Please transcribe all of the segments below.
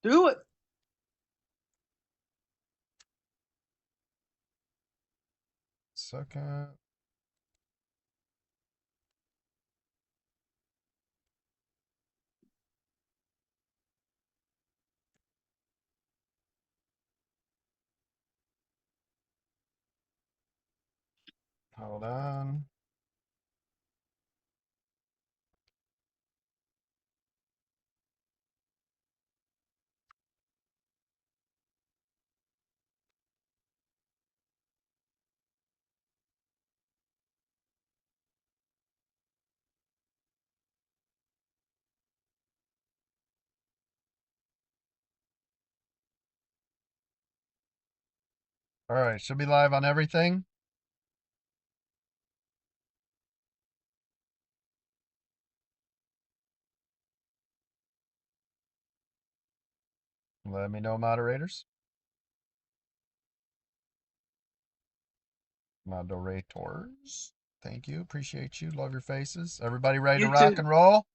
Do it. Second. Hold on. All right, should be live on everything. Let me know, moderators. Moderators. Thank you. Appreciate you. Love your faces. Everybody ready to rock YouTube. and roll?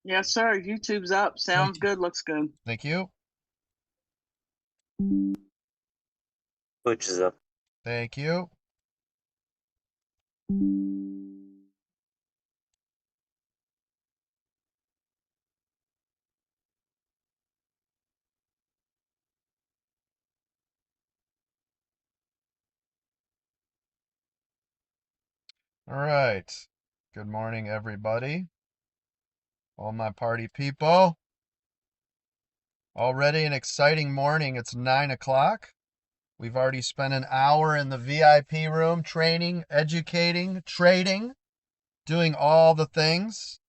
Yes, sir. YouTube's up. Thank Sounds you. good. Looks good. Thank you. Twitch is up. Thank you. All right. Good morning, everybody. All my party people. Already an exciting morning. It's 9 o'clock. We've already spent an hour in the VIP room training, educating, trading, doing all the things.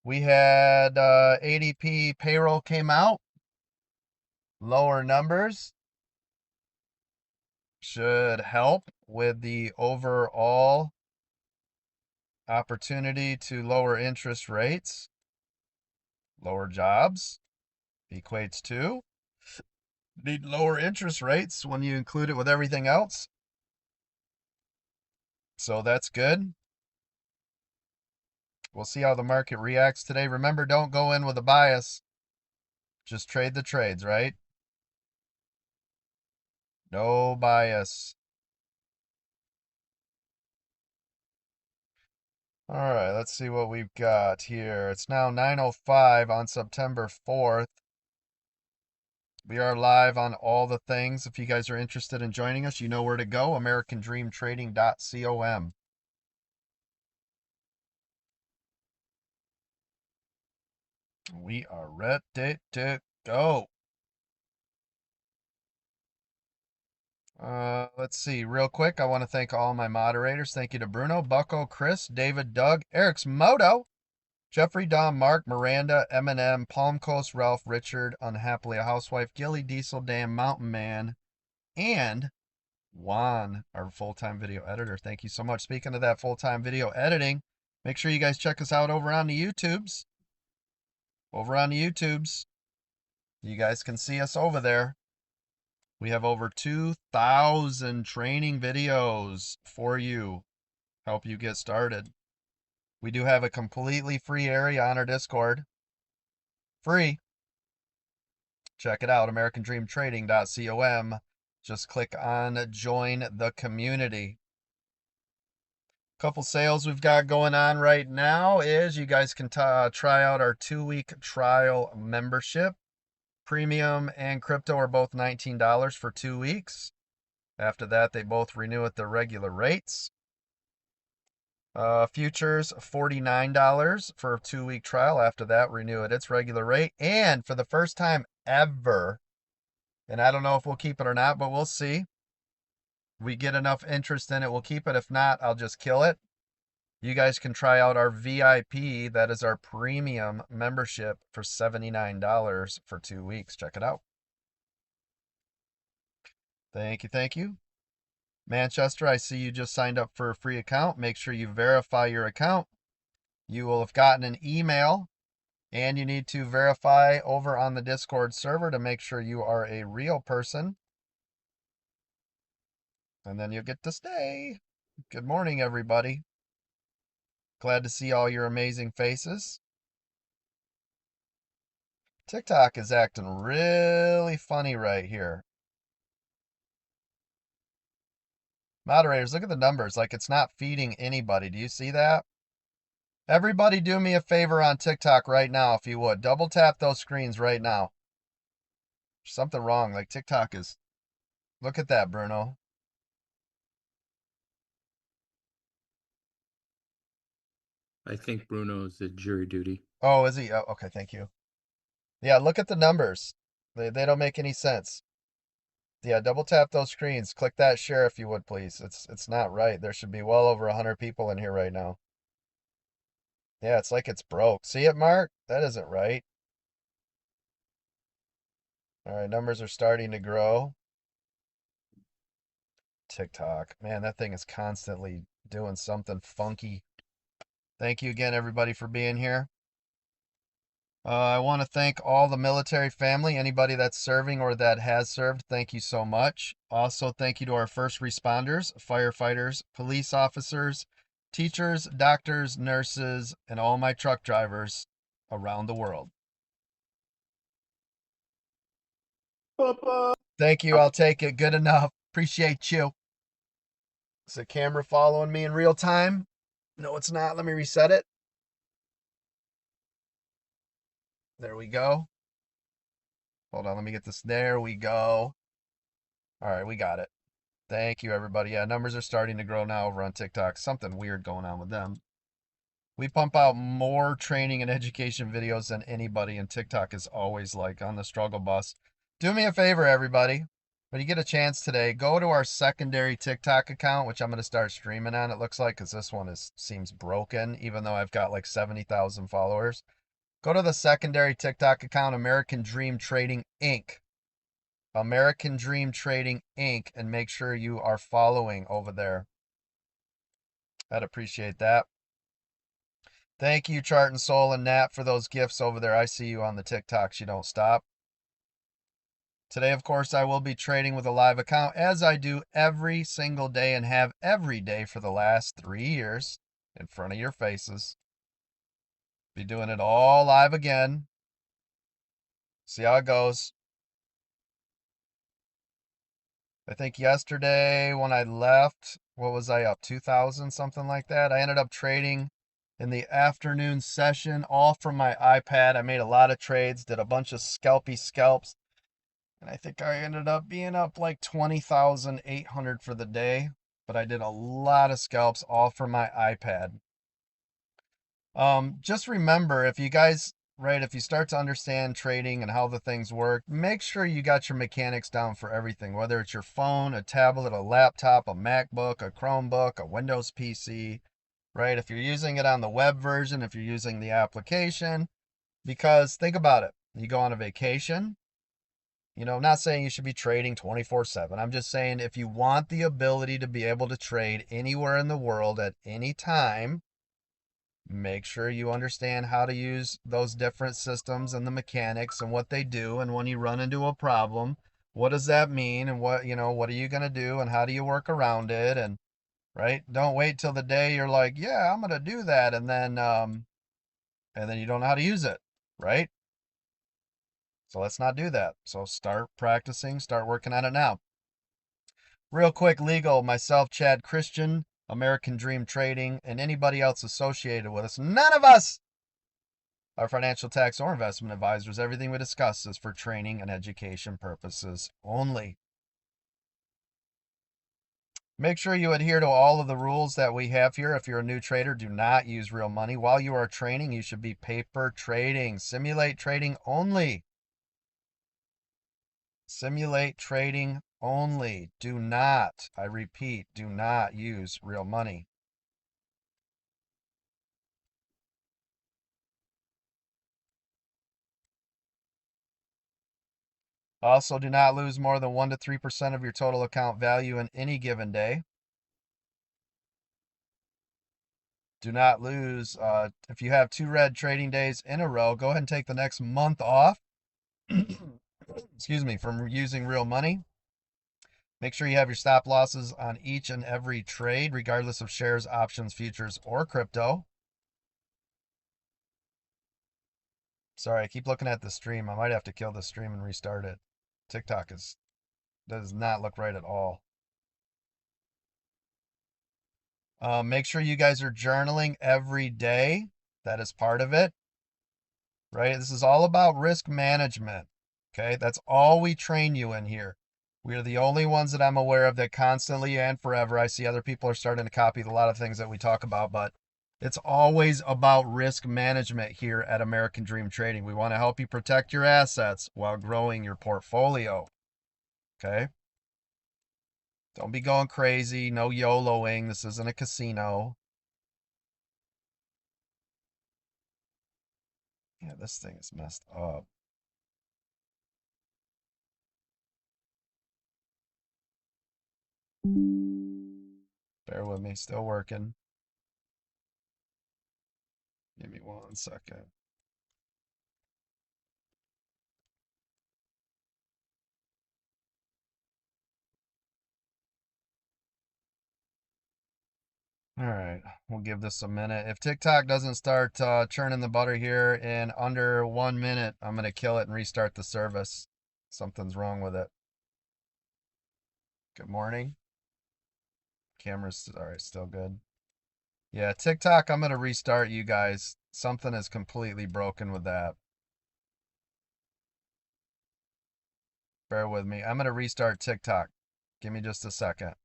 We had ADP payroll came out. Lower numbers should help with the overall opportunity to lower interest rates. Lower jobs equates to need lower interest rates when you include it with everything else. So that's good. We'll see how the market reacts today. Remember, don't go in with a bias. Just trade the trades, right? No bias. All right, let's see what we've got here. It's now 9:05 on September 4th. We are live on all the things. If you guys are interested in joining us, you know where to go, americandreamtrading.com. We are ready to go. Let's see, real quick. I want to thank all my moderators. Thank you to Bruno, Bucko, Chris, David, Doug, Eric's Moto, Jeffrey, Dom, Mark, Miranda, Eminem, Palm Coast, Ralph, Richard, Unhappily a Housewife, Gilly, Diesel, Dan, Mountain Man, and Juan, our full-time video editor. Thank you so much. Speaking of that full-time video editing, make sure you guys check us out over on the YouTubes. Over on the YouTubes. You guys can see us over there. We have over 2,000 training videos for you. Help you get started. We do have a completely free area on our Discord. Free. Check it out, americandreamtrading.com. Just click on join the community. Couple sales we've got going on right now is you guys can try out our 2-week trial membership. Premium and crypto are both $19 for 2 weeks. After that, they both renew at their regular rates. Futures, $49 for a 2-week trial. After that, renew at its regular rate. And for the first time ever, and I don't know if we'll keep it or not, but we'll see. We get enough interest in it, we'll keep it. If not, I'll just kill it. You guys can try out our VIP, that is our premium membership, for $79 for 2 weeks. Check it out. Thank you, thank you. Manchester, I see you just signed up for a free account. Make sure you verify your account. You will have gotten an email, and you need to verify over on the Discord server to make sure you are a real person. And then you'll get to stay. Good morning, everybody. Glad to see all your amazing faces. TikTok is acting really funny right here. Moderators, look at the numbers. Like it's not feeding anybody. Do you see that? Everybody do me a favor on TikTok right now, if you would. Double tap those screens right now. There's something wrong. Like TikTok is... Look at that, Bruno. I think Bruno's at jury duty. Oh, is he? Oh, okay, thank you. Yeah, look at the numbers. They don't make any sense. Yeah, double tap those screens. Click that share if you would, please. It's not right. There should be well over 100 people in here right now. Yeah, it's like it's broke. See it, Mark? That isn't right. All right, numbers are starting to grow. TikTok. Man, that thing is constantly doing something funky. Thank you again, everybody, for being here. I want to thank all the military family, anybody that's serving or that has served. Thank you so much. Also, thank you to our first responders, firefighters, police officers, teachers, doctors, nurses, and all my truck drivers around the world. Thank you. I'll take it. Good enough. Appreciate you. Is the camera following me in real time? No, it's not. Let me reset it. There we go. Hold on. Let me get this. There we go. All right. We got it. Thank you, everybody. Yeah, numbers are starting to grow now over on TikTok. Something weird going on with them. We pump out more training and education videos than anybody, and TikTok is always like on the struggle bus. Do me a favor, everybody. When you get a chance today, go to our secondary TikTok account, which I'm going to start streaming on, it looks like, because this one seems broken, even though I've got like 70,000 followers. Go to the secondary TikTok account, American Dream Trading Inc. American Dream Trading Inc. and make sure you are following over there. I'd appreciate that. Thank you, Chart and Soul and Nat, for those gifts over there. I see you on the TikToks. You don't stop. Today, of course, I will be trading with a live account, as I do every single day and have every day for the last 3 years in front of your faces. Be doing it all live again. See how it goes. I think yesterday when I left, what was I up? 2,000, something like that. I ended up trading in the afternoon session, all from my iPad. I made a lot of trades, did a bunch of scalpy scalps. And I think I ended up being up like 20,800 for the day. But I did a lot of scalps, all from my iPad. Just remember, if you guys, right, if you start to understand trading and how the things work, make sure you got your mechanics down for everything, whether it's your phone, a tablet, a laptop, a MacBook, a Chromebook, a Windows PC, right? If you're using it on the web version, if you're using the application, because think about it. You go on a vacation, you know, I'm not saying you should be trading 24/7. I'm just saying if you want the ability to be able to trade anywhere in the world at any time, make sure you understand how to use those different systems and the mechanics and what they do. And when you run into a problem, what does that mean? And what, what are you going to do? And how do you work around it? And right. Don't wait till the day you're like, yeah, I'm going to do that. And then you don't know how to use it. Right. So let's not do that. So start practicing, start working on it now. Real quick, legal, myself, Chad Christian, American Dream Trading, and anybody else associated with us. None of us are financial, tax, or investment advisors. Everything we discuss is for training and education purposes only. Make sure you adhere to all of the rules that we have here. If you're a new trader, do not use real money. While you are training, you should be paper trading. Simulate trading only. Simulate trading only. Do not, I repeat, do not use real money. Also, do not lose more than 1 to 3% of your total account value in any given day. Do not lose. If you have 2 red trading days in a row, go ahead and take the next month off. Excuse me, from using real money. Make sure you have your stop losses on each and every trade, regardless of shares, options, futures, or crypto. Sorry, I keep looking at the stream. I might have to kill the stream and restart it. TikTok does not look right at all. Make sure you guys are journaling every day. That is part of it, right? This is all about risk management. Okay, that's all we train you in here. We are the only ones that I'm aware of that constantly and forever. I see other people are starting to copy a lot of things that we talk about, but it's always about risk management here at American Dream Trading. We want to help you protect your assets while growing your portfolio. Okay? Don't be going crazy. No YOLOing. This isn't a casino. Yeah, this thing is messed up. Bear with me. Still working. Give me 1 second. All right, we'll give this a minute. If TikTok doesn't start churning the butter here in under 1 minute, I'm going to kill it and restart the service. Something's wrong with it. Good morning. Camera's all right, still good. Yeah, TikTok, I'm going to restart you guys. Something is completely broken with that. Bear with me. I'm going to restart TikTok. Give me just a second.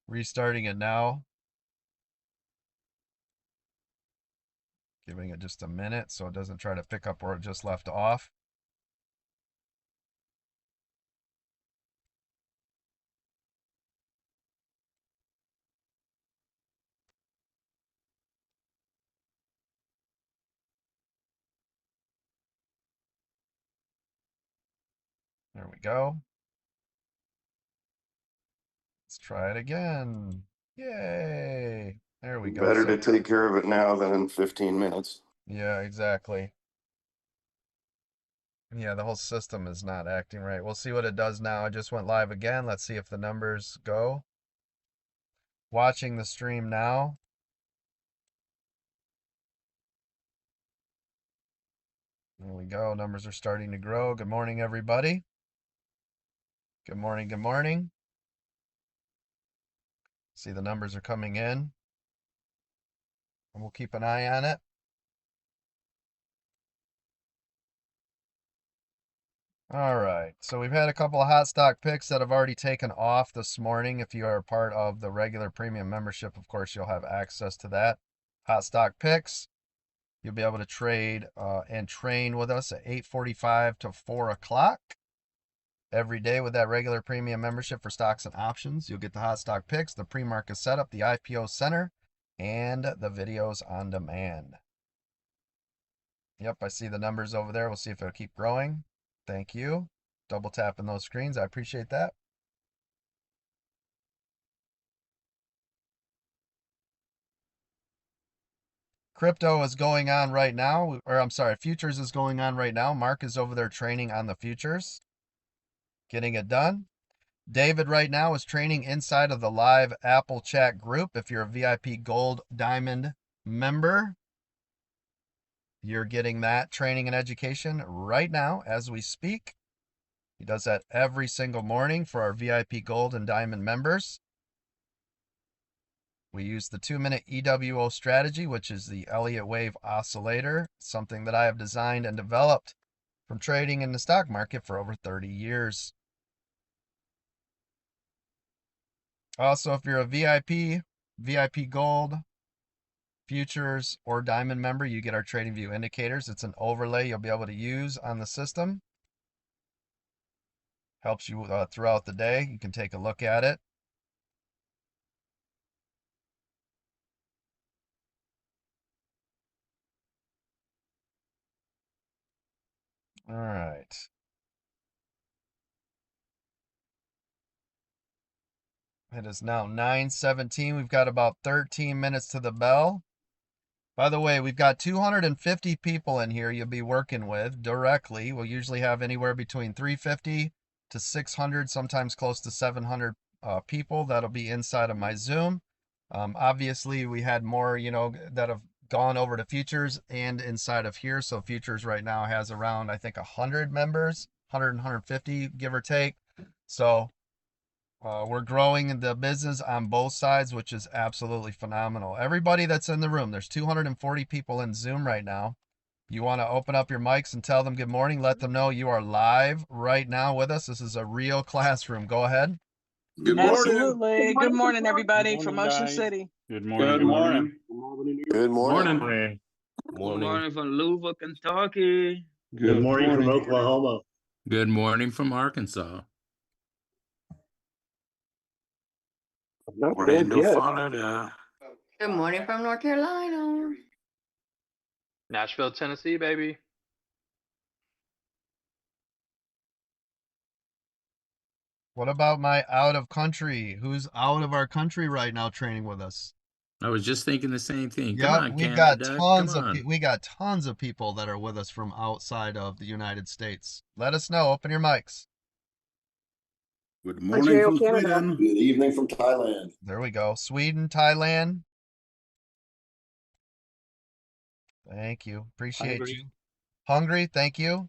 Restarting it now. Giving it just a minute so it doesn't try to pick up where it just left off. There we go. Let's try it again. Yay. There we go. Better to take care of it now than in 15 minutes. Yeah, exactly. Yeah, the whole system is not acting right. We'll see what it does now. I just went live again. Let's see if the numbers go. Watching the stream now. There we go. Numbers are starting to grow. Good morning, everybody. Good morning. Good morning. See, the numbers are coming in. And we'll keep an eye on it. All right. So we've had a couple of hot stock picks that have already taken off this morning. If you are a part of the regular premium membership, of course, you'll have access to that. Hot stock picks. You'll be able to trade and train with us at 8:45 to 4 o'clock every day with that regular premium membership for stocks and options. You'll get the hot stock picks, the pre-market setup, the IPO center, and the videos on demand. Yep, I see the numbers over there. We'll see if it'll keep growing. Thank you. Double tapping those screens. I appreciate that. Crypto is going on right now, or I'm sorry, futures is going on right now. Mark is over there training on the futures, getting it done. David right now is training inside of the live Apple chat group. If you're a VIP Gold Diamond member, you're getting that training and education right now as we speak. He does that every single morning for our VIP Gold and Diamond members. We use the 2-minute EWO strategy, which is the Elliott Wave Oscillator, something that I have designed and developed from trading in the stock market for over 30 years. Also, if you're a VIP Gold, Futures, or Diamond member, you get our Trading View indicators. It's an overlay you'll be able to use on the system. Helps you throughout the day. You can take a look at it. All right. It is now 9:17. We've got about 13 minutes to the bell. By the way, we've got 250 people in here you'll be working with directly. We'll usually have anywhere between 350 to 600, sometimes close to 700 people that'll be inside of my Zoom. Obviously, we had more, that have gone over to Futures and inside of here. So Futures right now has around, I think, 100 members, 100, 150, give or take. So we're growing in the business on both sides, which is absolutely phenomenal. Everybody that's in the room, there's 240 people in Zoom right now. You want to open up your mics and tell them good morning. Let them know you are live right now with us. This is a real classroom. Go ahead. Good morning. Absolutely. Good morning, everybody Good from morning, Ocean guys. City. Good morning. Good morning. Good morning. Morning. Good morning from Louisville, Kentucky. Good morning from Oklahoma. Good morning from Arkansas. Orlando, Florida. Good morning from North Carolina. Nashville, Tennessee, baby. What about my out of country? Who's out of our country right now training with us? I was just thinking the same thing. Come Yeah, on, we got Canada. tons Come of on. we got tons of people that are with us from outside of the United States. Let us know. Open your mics. Good morning from Sweden. Good evening from Thailand. There we go. Sweden, Thailand. Thank you. Appreciate Hungary. you. Hungary, thank you.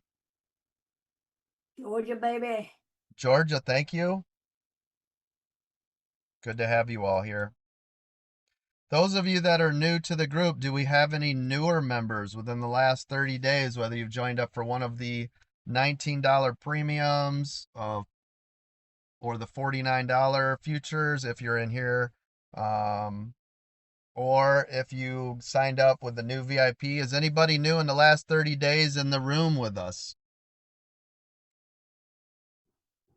Georgia, baby. Georgia, thank you. Good to have you all here. Those of you that are new to the group, do we have any newer members within the last 30 days, whether you've joined up for one of the $19 premiums or the $49 futures if you're in here, or if you signed up with the new VIP? Is anybody new in the last 30 days in the room with us?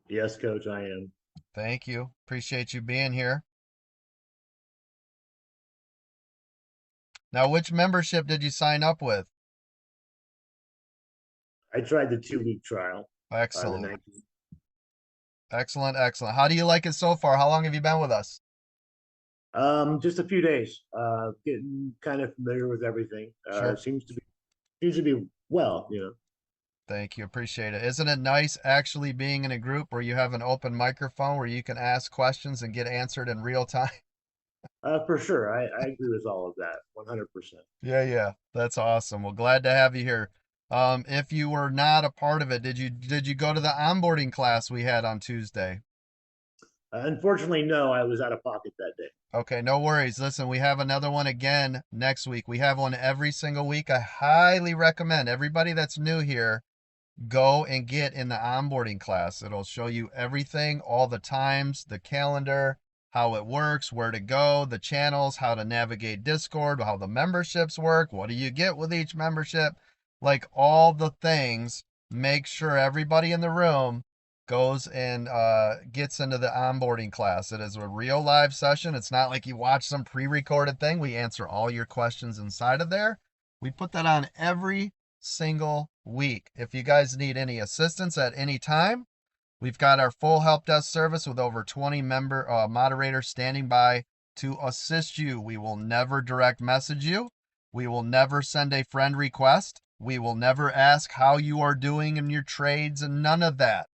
Yes, Coach, I am. Thank you. Appreciate you being here. Now, which membership did you sign up with? I tried the 2-week trial. Excellent. The 19th. Excellent, excellent. How do you like it so far? How long have you been with us? Just a few days. Getting kind of familiar with everything. Sure. It seems to be well, Thank you. Appreciate it. Isn't it nice actually being in a group where you have an open microphone where you can ask questions and get answered in real time? For sure. I agree with all of that. 100%. Yeah. That's awesome. Well, glad to have you here. If you were not a part of it, did you go to the onboarding class we had on Tuesday? Unfortunately, no, I was out of pocket that day. Okay, no worries. Listen, we have another one again next week. We have one every single week. I highly recommend everybody that's new here go and get in the onboarding class. It'll show you everything, all the times, the calendar, how it works, where to go, the channels, how to navigate Discord, how the memberships work, what do you get with each membership, like all the things. Make sure everybody in the room goes and gets into the onboarding class. It is a real live session. It's not like you watch some pre-recorded thing. We answer all your questions inside of there. We put that on every single week. If you guys need any assistance at any time, we've got our full help desk service with over 20 moderators standing by to assist you. We will never direct message you. We will never send a friend request. We will never ask how you are doing in your trades and none of that.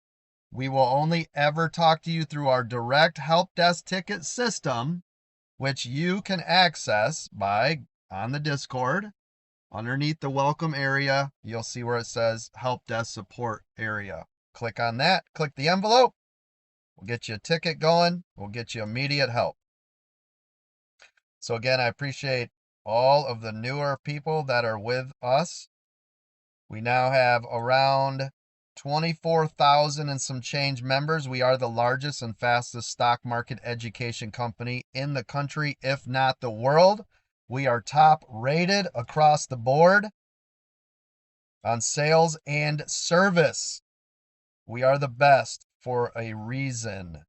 We will only ever talk to you through our direct help desk ticket system, which you can access by on the Discord. Underneath the welcome area, you'll see where it says help desk support area. Click on that, click the envelope. We'll get you a ticket going. We'll get you immediate help. So again, I appreciate all of the newer people that are with us. We now have around 24,000 and some change members. We are the largest and fastest stock market education company in the country, if not the world. We are top rated across the board on sales and service. We are the best for a reason.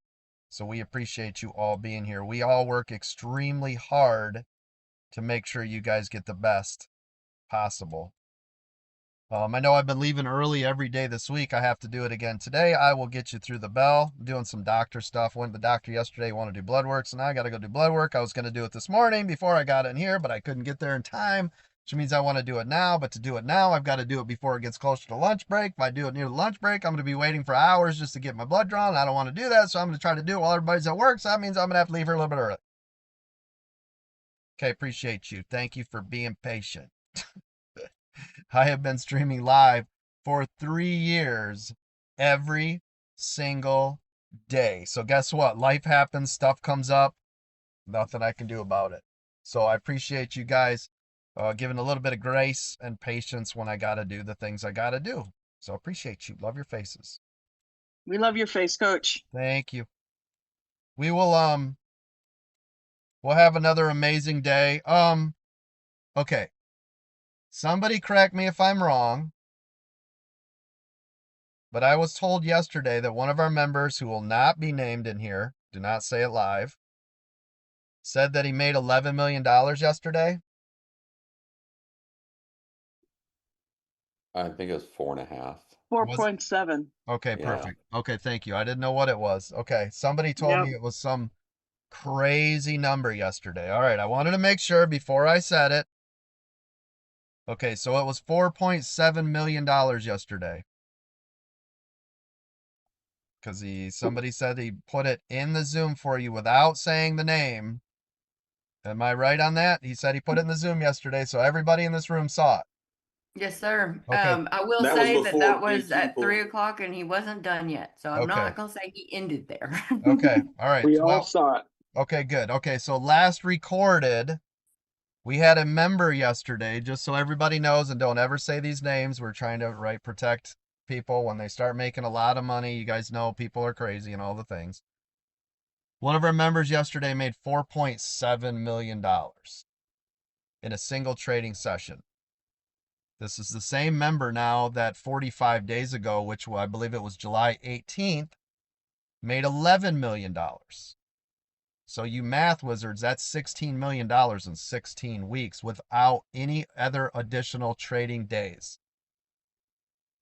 So we appreciate you all being here. We all work extremely hard to make sure you guys get the best possible. I know I've been leaving early every day this week. I have to do it again today. I will get you through the bell. I'm doing some doctor stuff. Went to the doctor yesterday, want to do blood work, so now I got to go do blood work. I was going to do it this morning before I got in here, but I couldn't get there in time which means I want to do it now. But to do it now, I've got to do it before it gets closer to lunch break. If I do it near the lunch break, I'm going to be waiting for hours just to get my blood drawn. I don't want to do that, so I'm going to try to do it while everybody's at work. So that means I'm going to have to leave here a little bit early. Okay, appreciate you. Thank you for being patient. I have been streaming live for 3 years every single day. So guess what? Life happens, stuff comes up, nothing I can do about it. So I appreciate you guys giving a little bit of grace and patience when I got to do the things I got to do. So appreciate you. Love your faces. We love your face, Coach. Thank you. We will we'll have another amazing day. Okay. Somebody correct me if I'm wrong, but I was told yesterday that one of our members who will not be named in here, do not say it live, said that he made $11 million yesterday. I think it was 4.5. 4.7. Okay, Yeah. perfect. Okay, thank you. I didn't know what it was. Okay, somebody told Yep. me it was some crazy number yesterday. All right, I wanted to make sure before I said it. Okay, so it was $4.7 million yesterday. Because somebody said he put it in the Zoom for you without saying the name. Am I right on that? He said he put it in the Zoom yesterday, so everybody in this room saw it. Yes, sir. Okay. I will That was say that before that was gatekeeper. at 3 o'clock and he wasn't done yet. So I'm Okay. not gonna say he ended there. Okay, all right. We all Well, saw it. okay, good. Okay, so last recorded, we had a member yesterday, just so everybody knows, and don't ever say these names. We're trying to protect people when they start making a lot of money. You guys know people are crazy and all the things. One of our members yesterday made $4.7 million in a single trading session. This is the same member now that 45 days ago, which I believe it was July 18th, made $11 million. So you math wizards, that's $16 million in 16 weeks without any other additional trading days.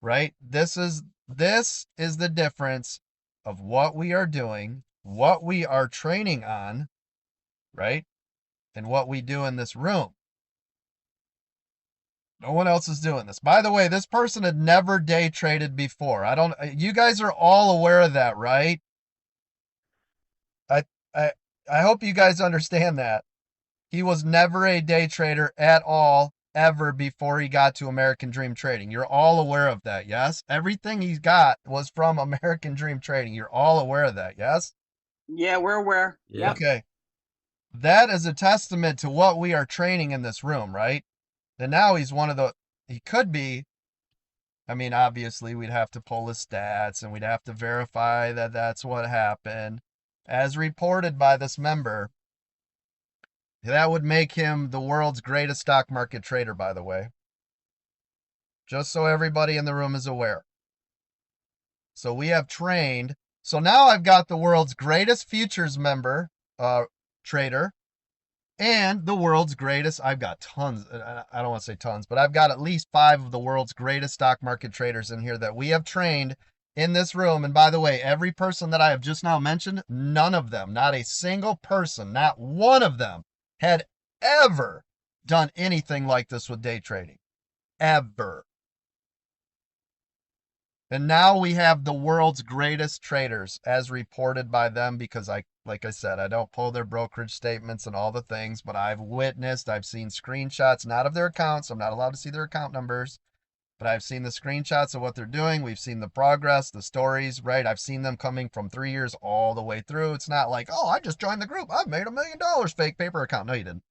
Right? This is the difference of what we are doing, what we are training on, right? And what we do in this room. No one else is doing this. By the way, this person had never day traded before. You guys are all aware of that, right? I hope you guys understand that. He was never a day trader at all, ever before he got to American Dream Trading. You're all aware of that, yes? Everything he's got was from American Dream Trading. You're all aware of that, yes? Yeah, we're aware. Yeah. Okay. That is a testament to what we are training in this room, right? And now he could be, I mean, obviously we'd have to pull his stats and we'd have to verify that that's what happened. As reported by this member, that would make him the world's greatest stock market trader, by the way. Just so everybody in the room is aware. So we have trained. So now I've got the world's greatest futures member, trader, and the world's greatest, I've got tons, I don't want to say tons, but I've got at least 5 of the world's greatest stock market traders in here that we have trained in this room. And by the way, every person that I have just now mentioned, none of them, not a single person, not one of them had ever done anything like this with day trading. Ever. And now we have the world's greatest traders as reported by them because like I said, I don't pull their brokerage statements and all the things, but I've seen screenshots, not of their accounts. I'm not allowed to see their account numbers, but I've seen the screenshots of what they're doing. We've seen the progress, the stories, right? I've seen them coming from 3 years all the way through. It's not like, oh, I just joined the group. I've made $1 million, fake paper account. No, you didn't.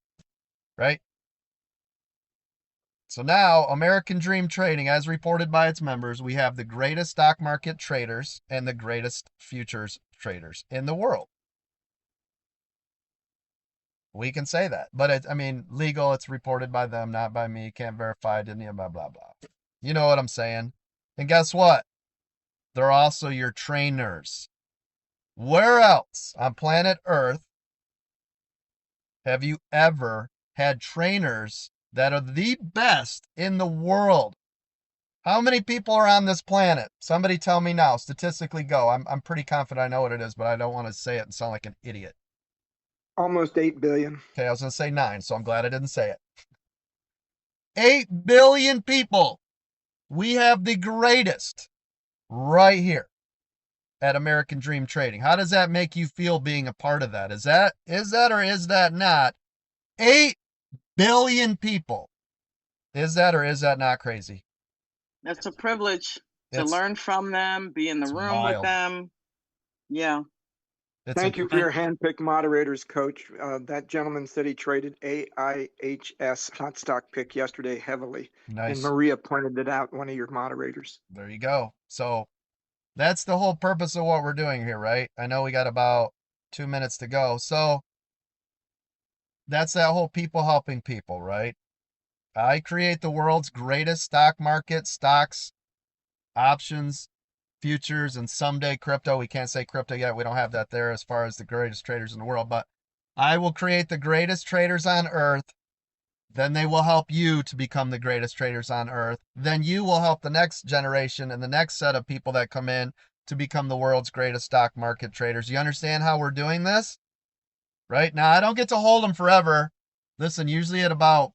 Right? So now, American Dream Trading, as reported by its members, we have the greatest stock market traders and the greatest futures traders in the world. We can say that. But, legal, it's reported by them, not by me. Can't verify, didn't blah, blah, blah. You know what I'm saying. And guess what? They're also your trainers. Where else on planet Earth have you ever had trainers that are the best in the world? How many people are on this planet? Somebody tell me now. Statistically go. I'm pretty confident I know what it is, but I don't want to say it and sound like an idiot. Almost 8 billion. Okay, I was going to say 9, so I'm glad I didn't say it. 8 billion people. We have the greatest right here at American Dream Trading. How does that make you feel being a part of that? Is that or is that not 8 billion people? Is that or is that not crazy? That's a privilege to It's- learn from them, be in the it's room with wild. them. Yeah. It's Thank you for your hand-picked moderators, Coach. That gentleman said he traded AIHS hot stock pick yesterday heavily. Nice. And Maria pointed it out, one of your moderators. There you go. So that's the whole purpose of what we're doing here, right? I know we got about 2 minutes to go. So that's that whole people helping people, right? I create the world's greatest stock market, stocks, options, futures, and someday crypto. We can't say crypto yet. We don't have that there as far as the greatest traders in the world, but I will create the greatest traders on earth. Then they will help you to become the greatest traders on earth. Then you will help the next generation and the next set of people that come in to become the world's greatest stock market traders. You understand how we're doing this? Right now, I don't get to hold them forever. Listen, usually at about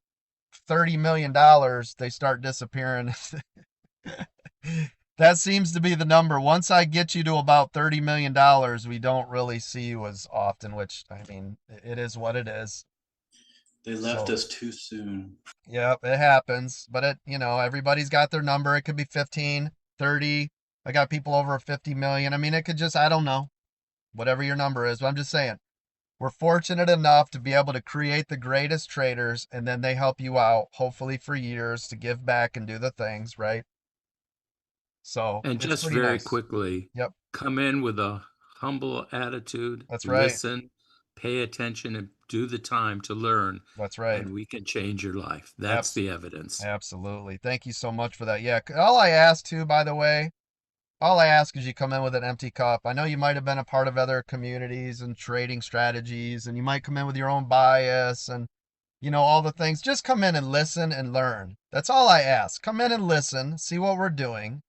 $30 million, they start disappearing. That seems to be the number. Once I get you to about $30 million, we don't really see you as often, which, I mean, it is what it is. They left us too soon. Yep, it happens. But everybody's got their number. It could be 15, 30. I got people over 50 million. I mean, it could just, I don't know, whatever your number is. But I'm just saying, we're fortunate enough to be able to create the greatest traders, and then they help you out, hopefully for years, to give back and do the things, right? So, And it's just pretty very nice. quickly, Yep. come in with a humble attitude. That's right. Listen, pay attention, and do the time to learn. That's right. And we can change your life. That's the evidence. Absolutely. Thank you so much for that. Yeah. All I ask too, by the way, all I ask is you come in with an empty cup. I know you might have been a part of other communities and trading strategies, and you might come in with your own bias and, all the things. Just come in and listen and learn. That's all I ask. Come in and listen, see what we're doing,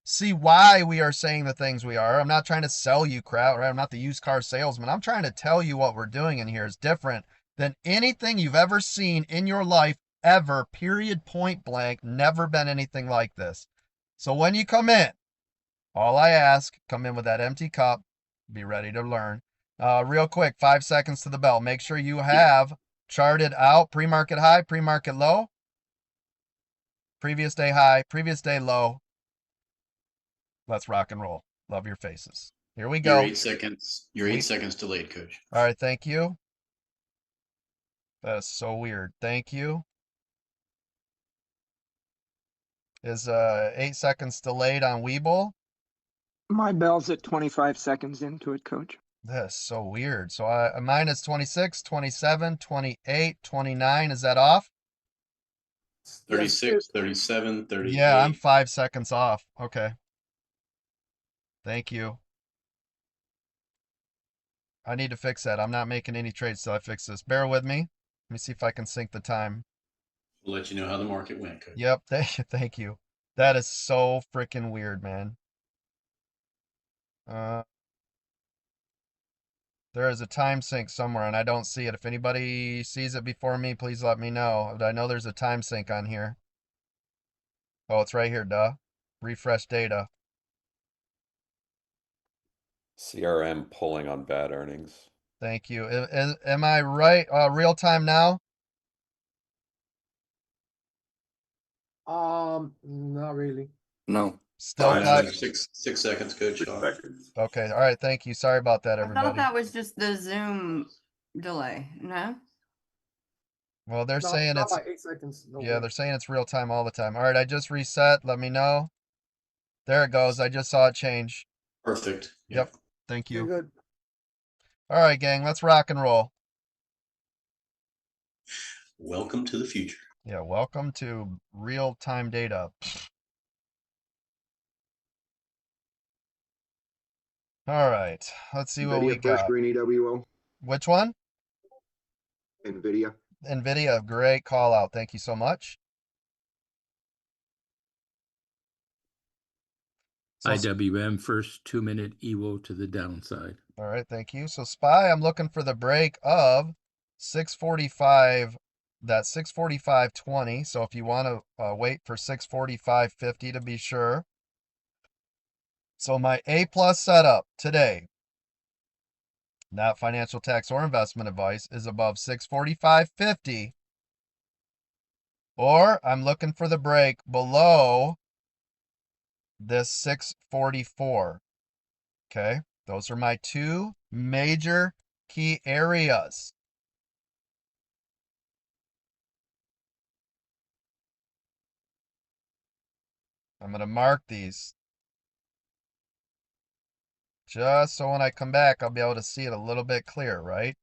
see why we are saying the things we are. I'm not trying to sell you crap, right? I'm not the used car salesman. I'm trying to tell you what we're doing in here is different than anything you've ever seen in your life, ever, period, point blank. Never been anything like this. So when you come in, all I ask, come in with that empty cup, be ready to learn. Real quick, 5 seconds to the bell. Make sure you have charted out pre-market high, pre-market low, previous day high, previous day low. Let's rock and roll. Love your faces. Here we go. You're 8 seconds. You're 8 seconds delayed, Coach. All right, thank you. That is so weird. Thank you. Is 8 seconds delayed on Webull? My bell's at 25 seconds into it, Coach. That's so weird. So mine is 26, 27, 28, 29. Is that off? 36, 37, 38. Yeah, I'm 5 seconds off. Okay. Thank you. I need to fix that. I'm not making any trades till I fix this. Bear with me. Let me see if I can sync the time. We'll let you know how the market went, Coach. Yep. Thank you. That is so freaking weird, man. There is a time sync somewhere and I don't see it. If anybody sees it before me, please let me know. I know there's a time sync on here. Oh, it's right here, duh. Refresh data. CRM pulling on bad earnings. Thank you. Am I right? Real time now? Not really. No. Still five. 6 seconds, Coach. Okay. All right. Thank you. Sorry about that, I everybody. thought that was just the Zoom delay. No? Well, they're saying not it's by 8 seconds. No yeah, way. they're saying it's real time all the time. All right, I just reset. Let me know. There it goes. I just saw it change. Perfect. Yep. Thank you. You're good. All right, gang. Let's rock and roll. Welcome to the future. Yeah, welcome to real-time data. All right, let's see what we got. Green EWO. Which one? NVIDIA. NVIDIA, great call out. Thank you so much. So, IWM first 2-minute EWO to the downside. all right, thank you. So SPY, I'm looking for the break of 645 that 645.20. So if you want to wait for 645.50 to be sure. So my A plus setup today, not financial tax or investment advice, is above 645.50. Or I'm looking for the break below this 644. Okay, those are my two major key areas. I'm going to mark these just so when I come back, I'll be able to see it a little bit clearer, right?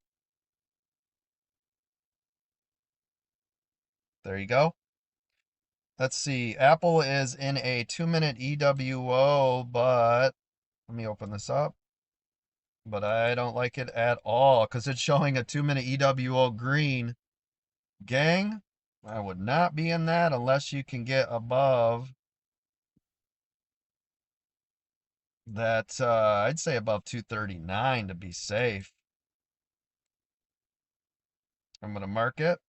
There you go. Let's see. Apple is in a 2-minute EWO, but let me open this up. But I don't like it at all because it's showing a 2-minute EWO green. Gang, I would not be in that unless you can get above that. I'd say above 239 to be safe. I'm going to mark it.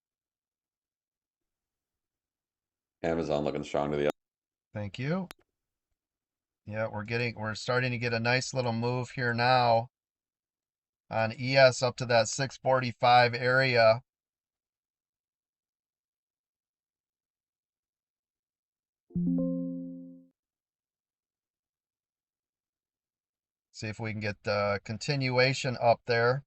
Amazon looking strong to the Thank you. Yeah, we're starting to get a nice little move here now on ES up to that 645 area. See if we can get the continuation up there.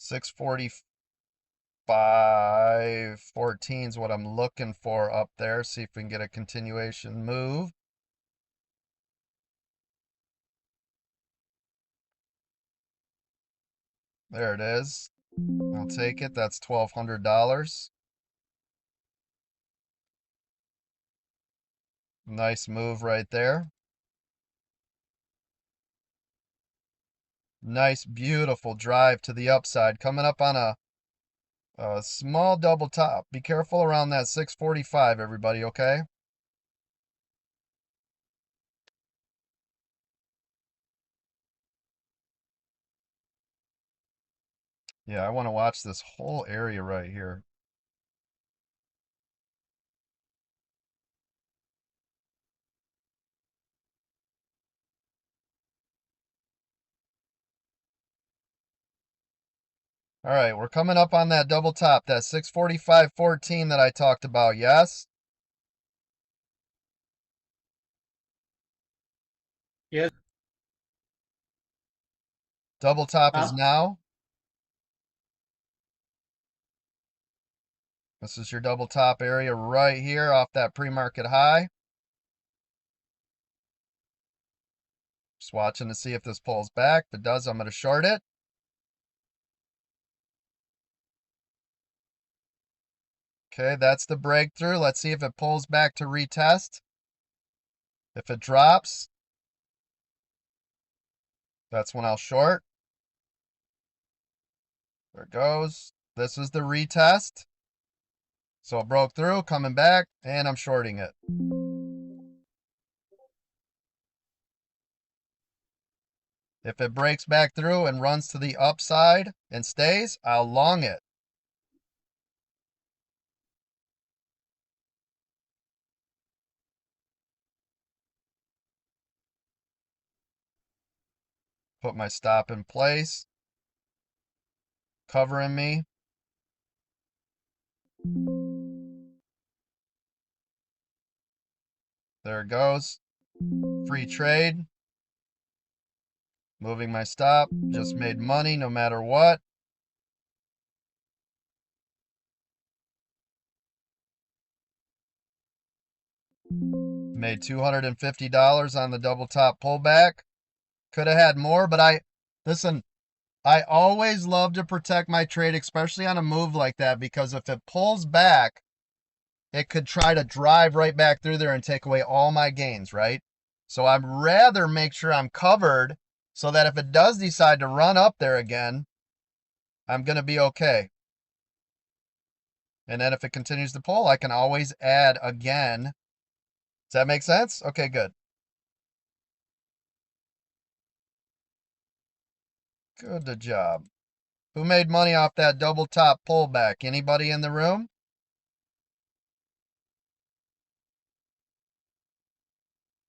$645.14 is what I'm looking for up there. See if we can get a continuation move. There it is. I'll take it. That's $1,200. Nice move right there. Nice, beautiful drive to the upside. Coming up on a small double top. Be careful around that 645, everybody, okay? Yeah, I want to watch this whole area right here. All right, we're coming up on that double top, that 645.14 that I talked about, yes? Yes. Double top is now. This is your double top area right here off that pre-market high. Just watching to see if this pulls back. If it does, I'm going to short it. Okay, that's the breakthrough. Let's see if it pulls back to retest. If it drops, that's when I'll short. There it goes. This is the retest. So it broke through, coming back, and I'm shorting it. If it breaks back through and runs to the upside and stays, I'll long it. Put my stop in place. Covering me. There it goes. Free trade. Moving my stop. Just made money no matter what. Made $250 on the double top pullback. Could have had more, but listen, I always love to protect my trade, especially on a move like that, because if it pulls back, it could try to drive right back through there and take away all my gains, right? So I'd rather make sure I'm covered so that if it does decide to run up there again, I'm going to be okay. And then if it continues to pull, I can always add again. Does that make sense? Okay, good. Good job. Who made money off that double top pullback? Anybody in the room?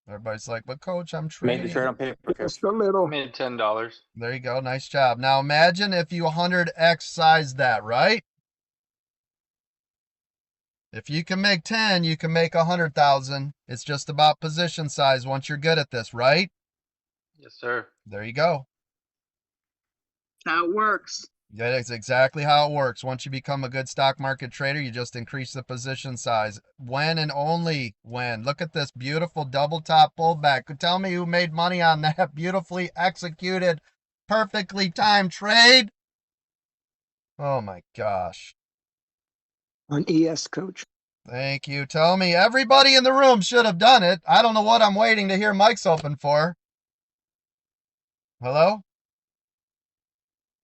Everybody's like, but coach, I'm Made the trade trading. on paper, coach. Just a little. Made $10. There you go. Nice job. Now imagine if you 100x size that, right? If you can make 10, you can make 100,000. It's just about position size once you're good at this, right? Yes, sir. There you go. How it works. Yeah, that's exactly how it works. Once you become a good stock market trader, you just increase the position size. When and only when. Look at this beautiful double top pullback. Tell me who made money on that beautifully executed, perfectly timed trade. Oh my gosh. On ES, coach. Thank you. Tell me everybody in the room should have done it. I don't know what I'm waiting to hear mics open for. Hello?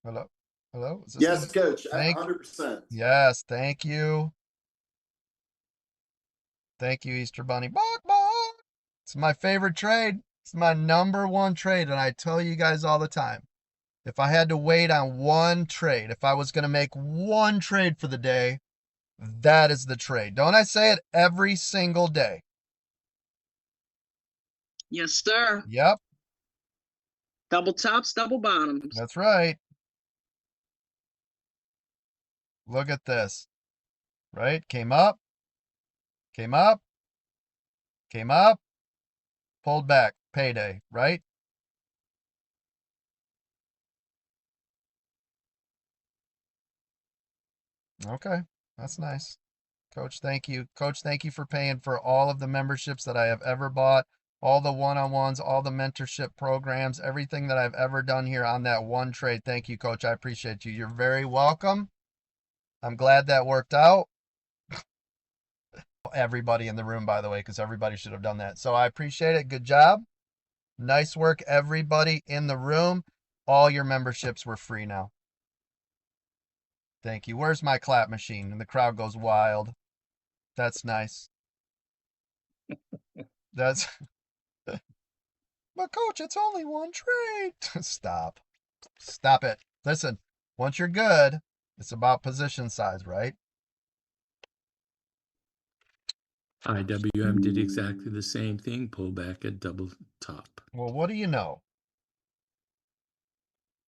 Hello? Hello? Is this Yes, on? coach. Thank 100%. Yes, thank you. Thank you, Easter Bunny. Bok, bok. It's my favorite trade. It's my number one trade, and I tell you guys all the time. If I had to wait on one trade, if I was going to make one trade for the day, that is the trade. Don't I say it every single day? Yes, sir. Yep, Double tops, double bottoms. that's right. Look at this. Right? Came up, came up, came up, pulled back. Payday, right? Okay, that's nice. Coach, thank you. Coach, thank you for paying for all of the memberships that I have ever bought, all the one-on-ones, all the mentorship programs, everything that I've ever done here on that one trade. Thank you, Coach. I appreciate you. You're very welcome. I'm glad that worked out. Everybody in the room, by the way, because everybody should have done that. So I appreciate it. Good job. Nice work, everybody in the room. All your memberships were free now. Thank you. Where's my clap machine? And the crowd goes wild. That's nice. That's... But coach, it's only one trade. Stop. Stop it. Listen, once you're good, it's about position size, right? IWM did exactly the same thing, pull back at double top. Well, what do you know?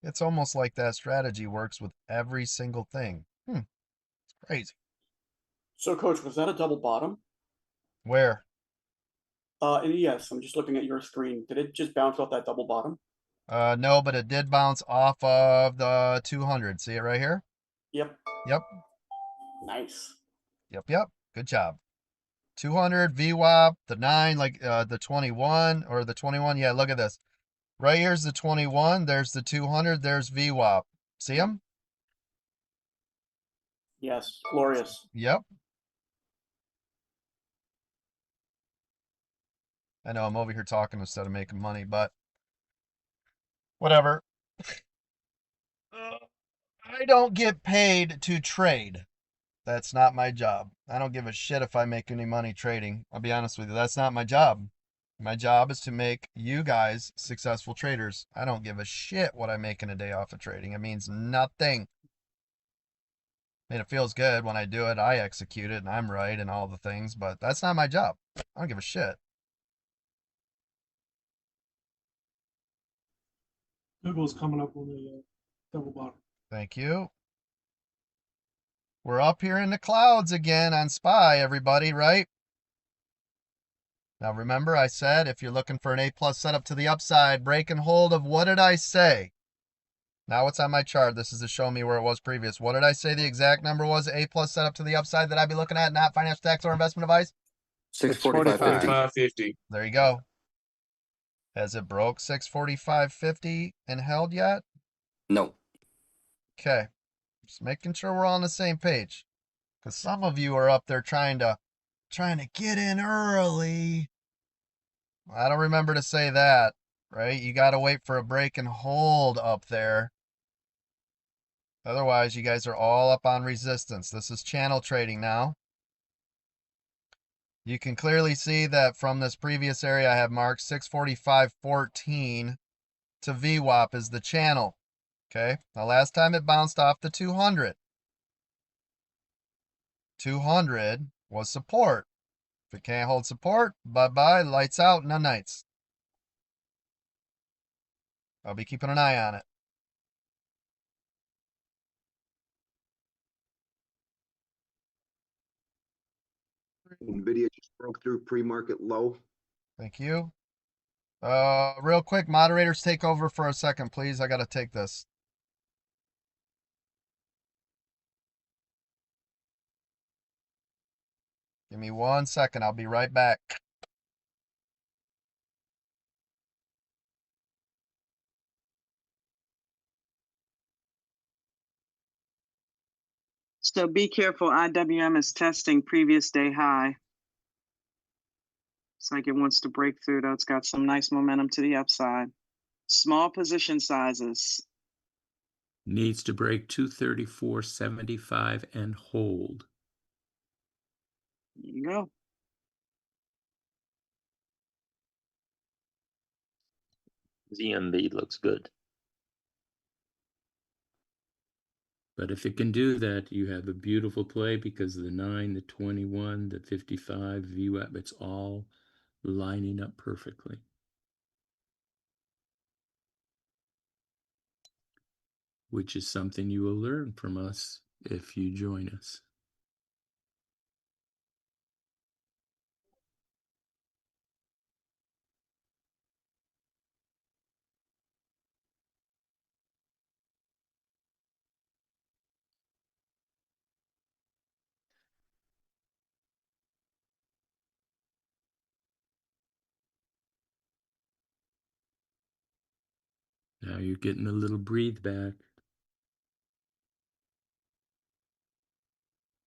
It's almost like that strategy works with every single thing. It's crazy. So, coach, was that a double bottom? Where? Yes, I'm just looking at your screen. Did it just bounce off that double bottom? No, but it did bounce off of the 200. See it right here? Yep. Yep. Nice. Yep. Good job. 200 VWAP, the 9, like the 21 or the 21. Yeah, look at this. Right here's the 21. There's the 200. There's VWAP. See them? Yes. Glorious. Yep. I know I'm over here talking instead of making money, but whatever. I don't get paid to trade. That's not my job. I don't give a shit if I make any money trading. I'll be honest with you. That's not my job. My job is to make you guys successful traders. I don't give a shit what I make in a day off of trading. It means nothing. I mean, it feels good when I do it. I execute it and I'm right and all the things, but that's not my job. I don't give a shit. Google's coming up on the double bottom. Thank you. We're up here in the clouds again on SPY, everybody, right? Now remember I said if you're looking for an A+ setup to the upside, break and hold of what did I say? Now it's on my chart. This is to show me where it was previous. What did I say the exact number was? A+ setup to the upside that I'd be looking at, not financial tax or investment advice? 645.50. There you go. Has it broke 645.50 and held yet? No. Okay. Just making sure we're all on the same page. Because some of you are up there trying to get in early. I don't remember to say that, right? You got to wait for a break and hold up there. Otherwise, you guys are all up on resistance. This is channel trading now. You can clearly see that from this previous area I have marked 645.14 to VWAP is the channel. Okay. Now last time it bounced off the 200. 200 was support. If it can't hold support, bye-bye, lights out, no nights. I'll be keeping an eye on it. NVIDIA just broke through pre-market low. Thank you. Real quick, moderators take over for a second, please. I gotta take this. Give me 1 second. I'll be right back. So be careful. IWM is testing previous day high. It's like it wants to break through, though. It's got some nice momentum to the upside. Small position sizes. Needs to break 234.75 and hold. There you go. ZMB looks good. But if it can do that, you have a beautiful play because the 9, the 21, the 55 VWAP, it's all lining up perfectly. Which is something you will learn from us if you join us. Now you're getting a little breathe back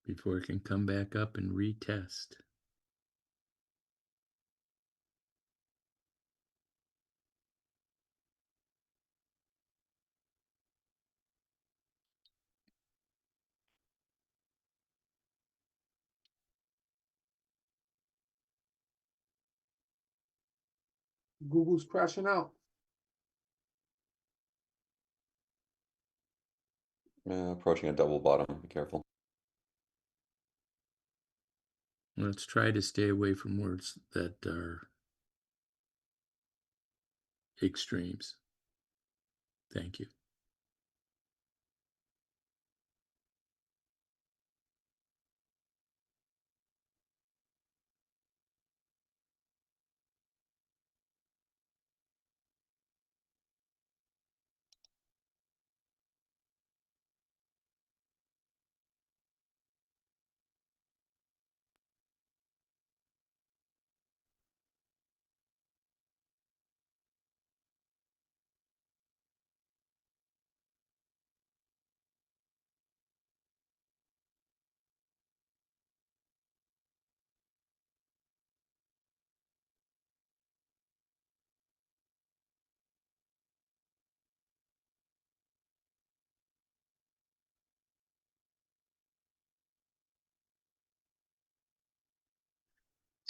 before it can come back up and retest. Google's crashing out. Approaching a double bottom. Be careful. Let's try to stay away from words that are extremes. Thank you.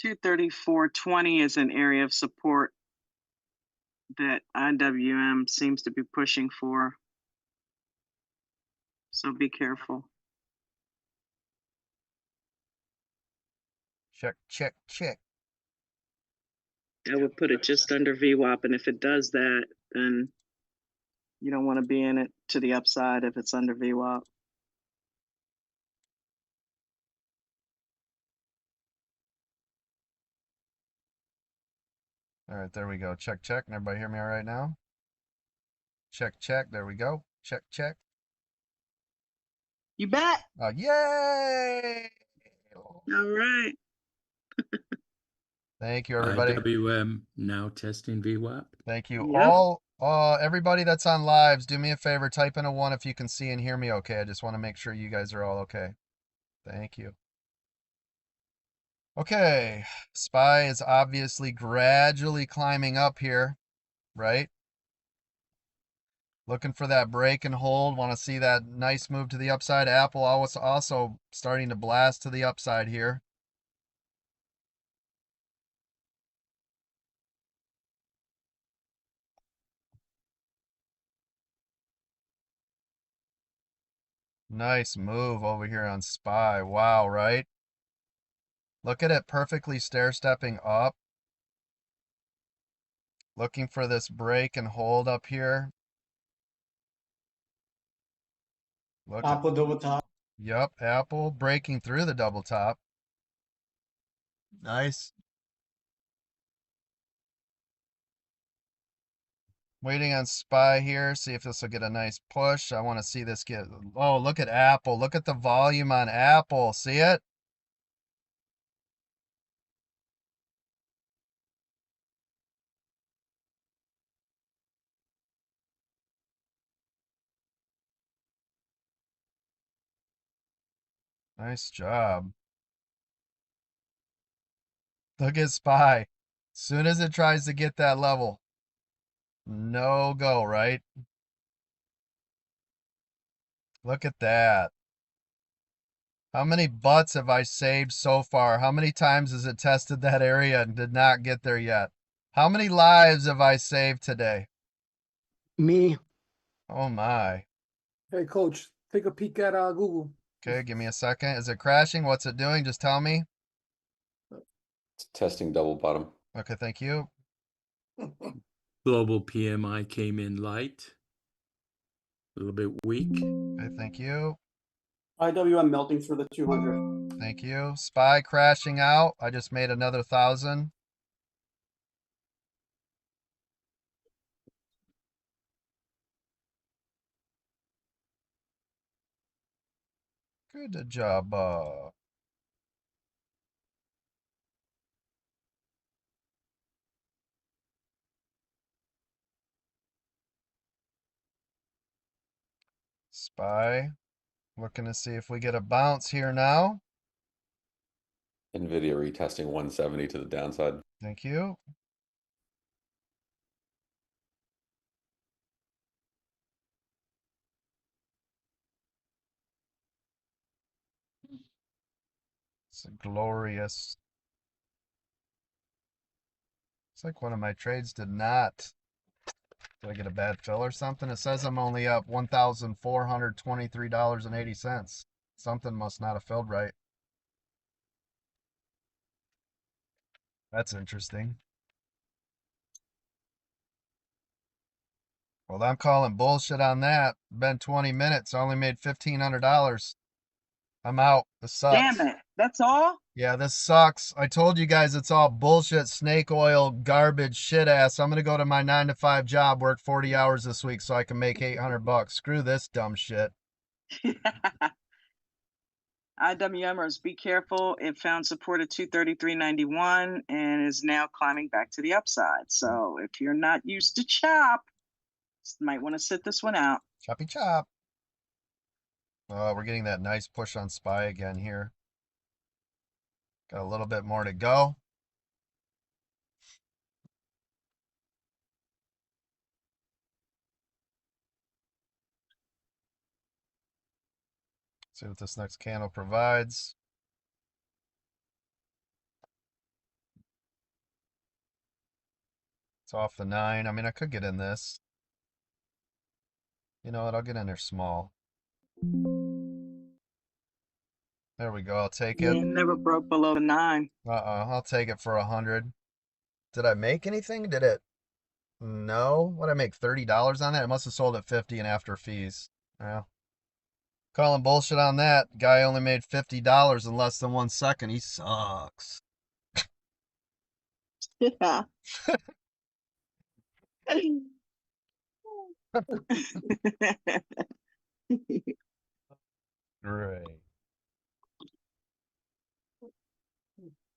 $234.20 is an area of support that IWM seems to be pushing for. So be careful. Check, check, check. I would put it just under VWAP, and if it does that, then you don't want to be in it to the upside if it's under VWAP. All right, there we go. Check, check. Can everybody hear me all right now? Check, check. There we go. Check, check. You bet. Yay! All right. Thank you, everybody. IWM now testing VWAP. Thank you. Yep. Everybody that's on lives, do me a favor, type in a 1 if you can see and hear me okay. I just want to make sure you guys are all okay. Thank you. Okay, SPY is obviously gradually climbing up here, right? Looking for that break and hold. Want to see that nice move to the upside. Apple also starting to blast to the upside here. Nice move over here on SPY. Wow, right? Look at it perfectly stair-stepping up. Looking for this break and hold up here. Look at, Apple double top. yep, Apple breaking through the double top. Nice. Waiting on SPY here, see if this will get a nice push. I want to see this get, oh, look at Apple. Look at the volume on Apple. See it? Nice job. Look at SPY. Soon as it tries to get that level, no go, right? Look at that. How many butts have I saved so far? How many times has it tested that area and did not get there yet? How many lives have I saved today? Me, Oh my. Hey, coach, take a peek at Google. Okay, give me a second. Is it crashing? What's it doing? Just tell me. It's testing double bottom. Okay, thank you. Global PMI came in light, a little bit weak. Okay, thank you. IWM melting through the 200. Thank you. SPY crashing out. I just made another 1,000. Good job. SPY. Looking to see if we get a bounce here now. NVIDIA retesting 170 to the downside. Thank you. It's glorious. It's like one of my trades did not. Did I get a bad fill or something? It says I'm only up $1,423.80. Something must not have filled right. That's interesting. Well, I'm calling bullshit on that. Been 20 minutes. I only made $1,500. I'm out. This sucks. Damn it. That's all? Yeah, this sucks. I told you guys it's all bullshit, snake oil, garbage, shit ass. I'm gonna go to my 9 to 5 job, work 40 hours this week so I can make $800. Screw this dumb shit. IWMers, be careful. It found support at 233.91 and is now climbing back to the upside. So if you're not used to chop, might want to sit this one out. Choppy chop. Oh, we're getting that nice push on SPY again here. Got a little bit more to go. See what this next candle provides. It's off the 9. I mean, I could get in this. You know what? I'll get in there small. There we go. I'll take it. It never broke below the 9. I'll take it for 100. Did I make anything? Did it? No. What did I make? $30 on that? It must have sold at 50 and after fees. Yeah. Calling bullshit on that. Guy only made $50 in less than 1 second. He sucks. Yeah. Great.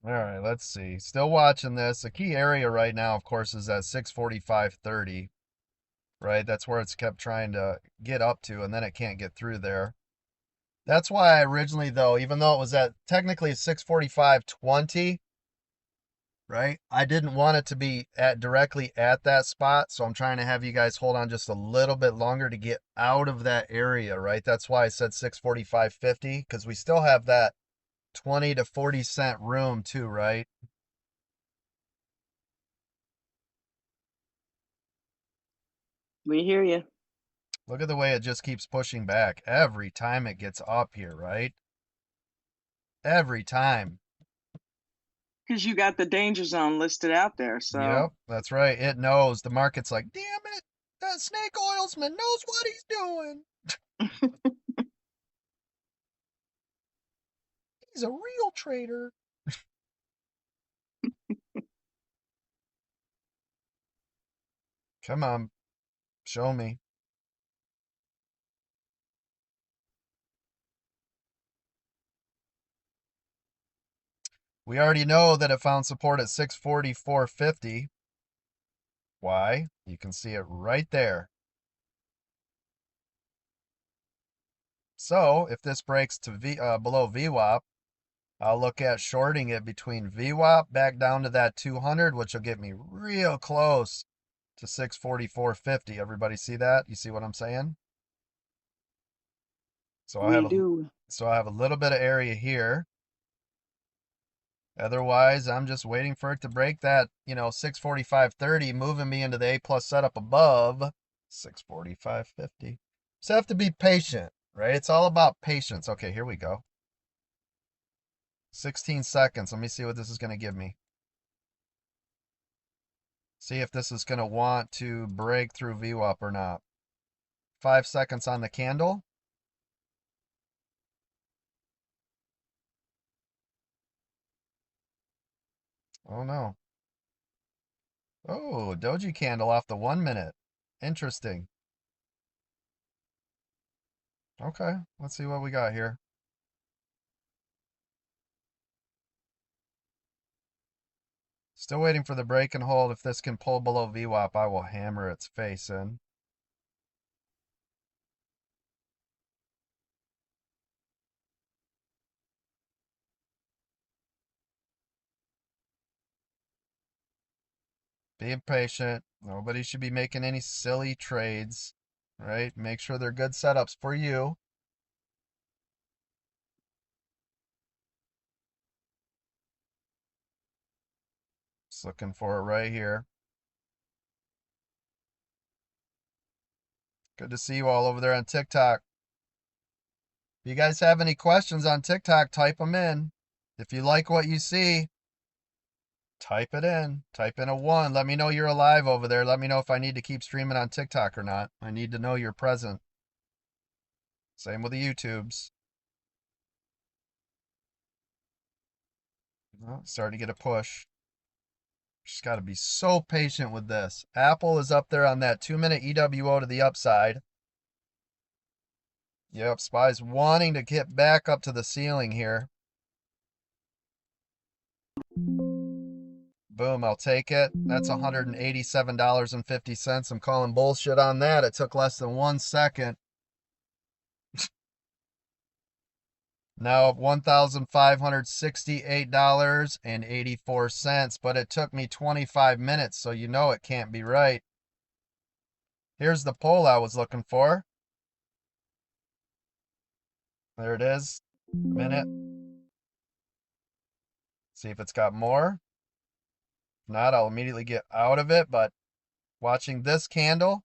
All right, let's see. Still watching this. The key area right now, of course, is at 645.30. Right? That's where it's kept trying to get up to, and then it can't get through there. That's why I originally, though, even though it was at technically 645.20, right? I didn't want it to be at directly at that spot, so I'm trying to have you guys hold on just a little bit longer to get out of that area, right? That's why I said 645.50, because we still have that 20 to 40 cent room too, right? We hear you. Look at the way it just keeps pushing back every time it gets up here, right? Every time. Because you got the danger zone listed out there. So Yep, that's right. It knows. The market's like, damn it, that snake oilsman knows what he's doing. He's a real trader. Come on, show me. We already know that it found support at 644.50. Why? You can see it right there. So if this breaks to below VWAP, I'll look at shorting it between VWAP back down to that 200, which will get me real close to 644.50. Everybody see that? You see what I'm saying? So I have a little bit of area here. Otherwise, I'm just waiting for it to break that, 645.30, moving me into the A plus setup above 645.50. Just have to be patient, right? It's all about patience. Okay, here we go. 16 seconds. Let me see what this is going to give me. See if this is going to want to break through VWAP or not. 5 seconds on the candle. Oh no. Oh, doji candle off the 1 minute. Interesting. Okay, let's see what we got here. Still waiting for the break and hold. If this can pull below VWAP, I will hammer its face in. Be patient. Nobody should be making any silly trades, right? Make sure they're good setups for you. Just looking for it right here. Good to see you all over there on TikTok. If you guys have any questions on TikTok, type them in. If you like what you see, type it in. Type in a 1. Let me know you're alive over there. Let me know if I need to keep streaming on TikTok or not. I need to know you're present. Same with the YouTubes. Oh, starting to get a push. Just got to be so patient with this. Apple is up there on that 2-minute EWO to the upside. Yep, SPY's wanting to get back up to the ceiling here. Boom, I'll take it. That's $187.50. I'm calling bullshit on that. It took less than 1 second. Now up $1,568.84, but it took me 25 minutes, so you know it can't be right. Here's the poll I was looking for. There it is. Minute. See if it's got more. If not, I'll immediately get out of it, but watching this candle,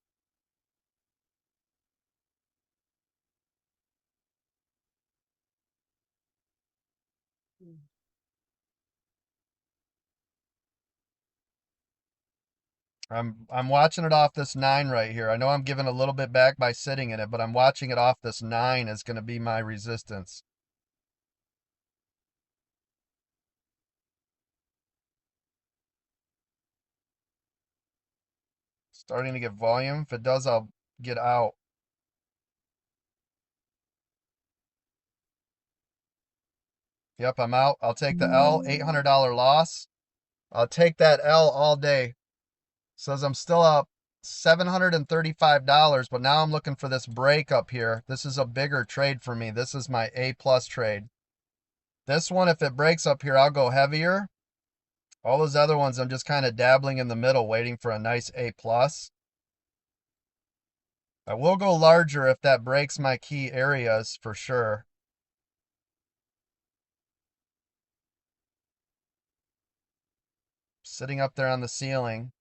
I'm watching it off this 9 right here. I know I'm giving a little bit back by sitting in it, but I'm watching it off this 9 is going to be my resistance. Starting to get volume. If it does, I'll get out. Yep, I'm out. I'll take the L, $800 loss. I'll take that L all day. Says I'm still up $735, but now I'm looking for this break up here. This is a bigger trade for me. This is my A plus trade. This one, if it breaks up here, I'll go heavier. All those other ones, I'm just kind of dabbling in the middle, waiting for a nice A plus. I will go larger if that breaks my key areas for sure. Sitting up there on the ceiling.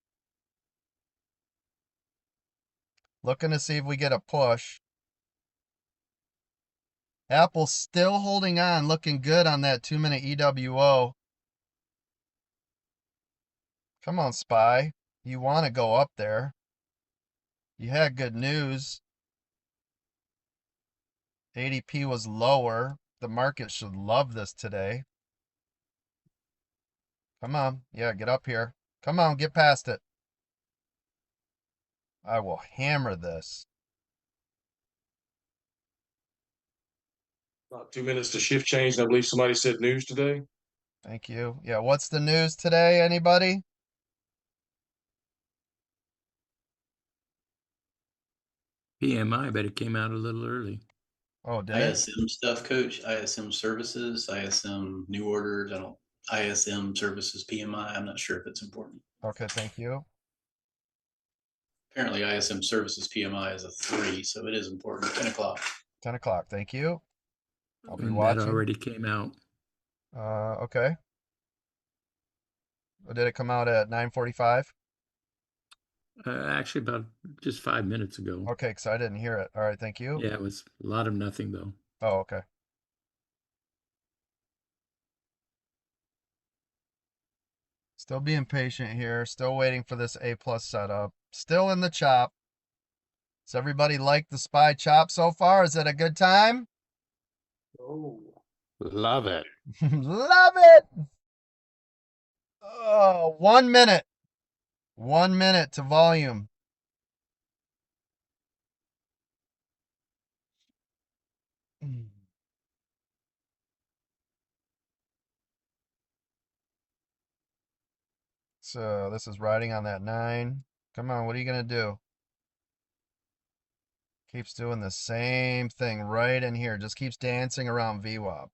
Looking to see if we get a push. Apple's still holding on, looking good on that 2-minute EWO. Come on, SPY. You want to go up there. You had good news. ADP was lower. The market should love this today. Come on. Yeah, get up here. Come on, get past it. I will hammer this. About 2 minutes to shift change. And I believe somebody said news today. Thank you. Yeah, what's the news today, anybody? PMI, but it came out a little early. Oh, did it? ISM stuff, coach. ISM services, ISM new orders. ISM services PMI. I'm not sure if it's important. Okay, thank you. Apparently ISM services PMI is a 3, so it is important. 10 o'clock. 10 o'clock, thank you. I'll be And that watching. already came out. Okay. Did it come out at 9:45? Actually, about just 5 minutes ago. Okay, because I didn't hear it. All right, thank you. Yeah, it was a lot of nothing, though. Oh, okay. Still being patient here. Still waiting for this A+ setup. Still in the chop. Does everybody like the SPY chop so far? Is it a good time? Oh. Love it. Love it. Oh, 1 minute. 1 minute to volume. So this is riding on that 9. Come on, what are you going to do? Keeps doing the same thing right in here. Just keeps dancing around VWAP.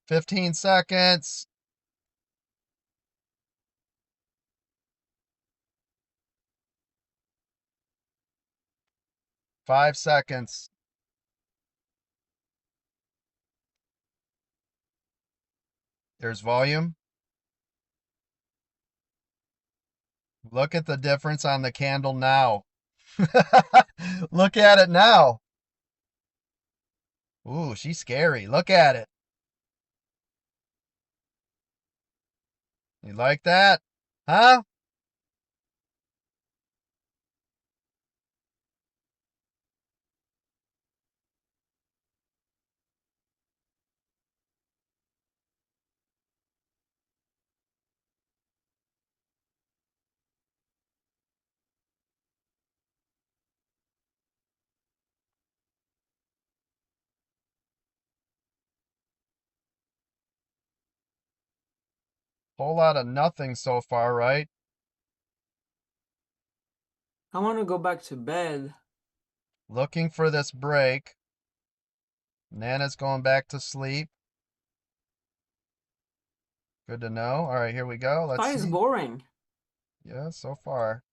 "15 seconds. "5 seconds. There's volume. Look at the difference on the candle now. Look at it now. Ooh, she's scary. Look at it. You like that? Huh? Whole lot of nothing so far, right? I want to go back to bed. Looking for this break. Nana's going back to sleep. Good to know. All right, here we go. Let's Spy is see. boring. Yeah, so far.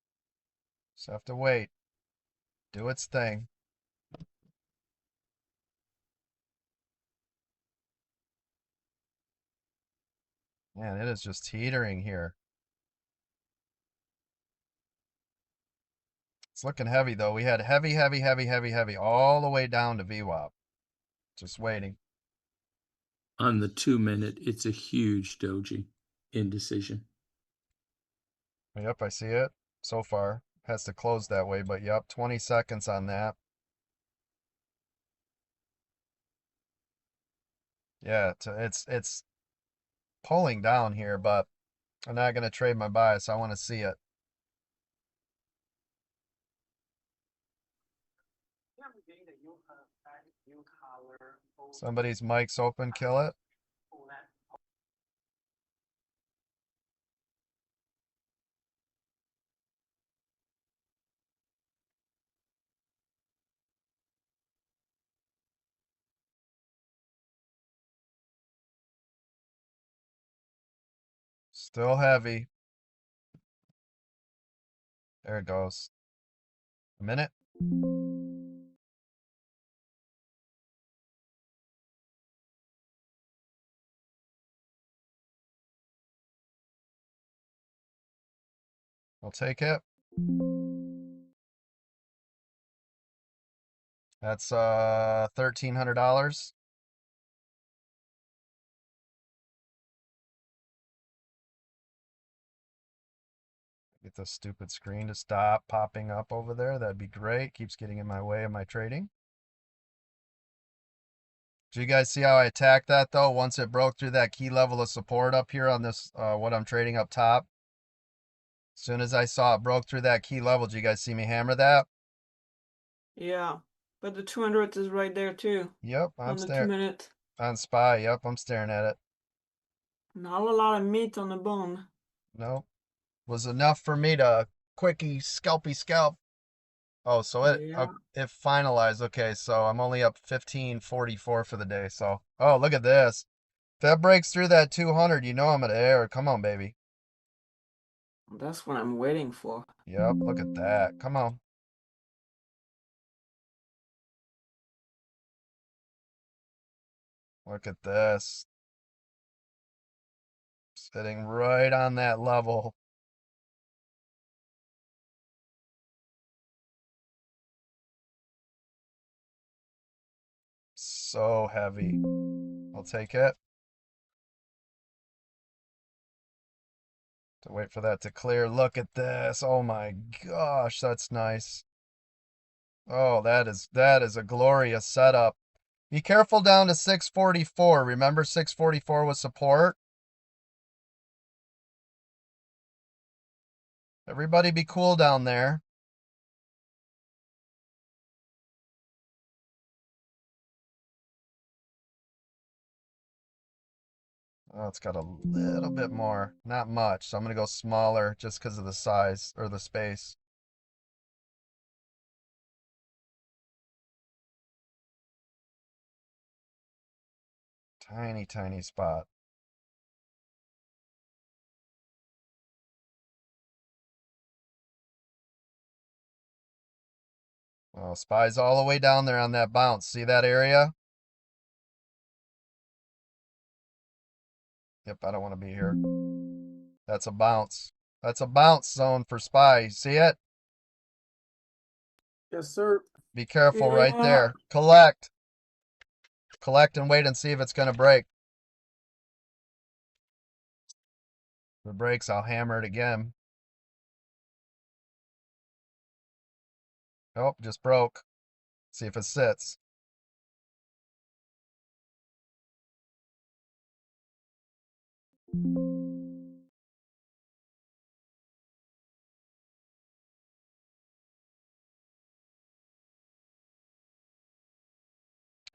Just have to wait. Do its thing. Man, it is just teetering here. It's looking heavy, though. We had heavy, heavy, heavy, heavy, heavy, all the way down to VWAP. Just waiting. On the 2-minute, it's a huge doji indecision. Yep, I see it. So far. Has to close that way, but yep, 20 seconds on that. Yeah, it's pulling down here, but I'm not going to trade my bias. I want to see it. Somebody's mic's open, kill it. Still heavy. There it goes. A minute. I'll take it. That's $1,300. Get the stupid screen to stop popping up over there. That'd be great. Keeps getting in my way of my trading. Do you guys see how I attacked that though? Once it broke through that key level of support up here on this, what I'm trading up top. As soon as I saw it broke through that key level, do you guys see me hammer that? Yeah, but the 200 is right there too. Yep, On I'm the staring 2 minute. on SPY. Yep, I'm staring at it. Not a lot of meat on the bone. Nope. Was enough for me to quickie scalpy scalp. Oh, so it Yeah. it finalized. Okay, so I'm only up 1544 for the day. So, oh, look at this. If that breaks through that 200, you know I'm at air. Come on, baby. That's what I'm waiting for. Yep, look at that. Come on. Look at this. Sitting right on that level. So heavy. I'll take it. To wait for that to clear. Look at this. Oh my gosh, that's nice. Oh, that is a glorious setup. Be careful down to 644. Remember 644 was support? Everybody be cool down there. Oh, it's got a little bit more. Not much. So I'm going to go smaller just because of the size or the space. Tiny, tiny spot. Oh, SPY's all the way down there on that bounce. See that area? Yep, I don't want to be here. That's a bounce. That's a bounce zone for SPY. See it? Yes, sir. Be careful right Yeah. there. Collect. Collect and wait and see if it's going to break. If it breaks, I'll hammer it again. Oh, just broke. See if it sits.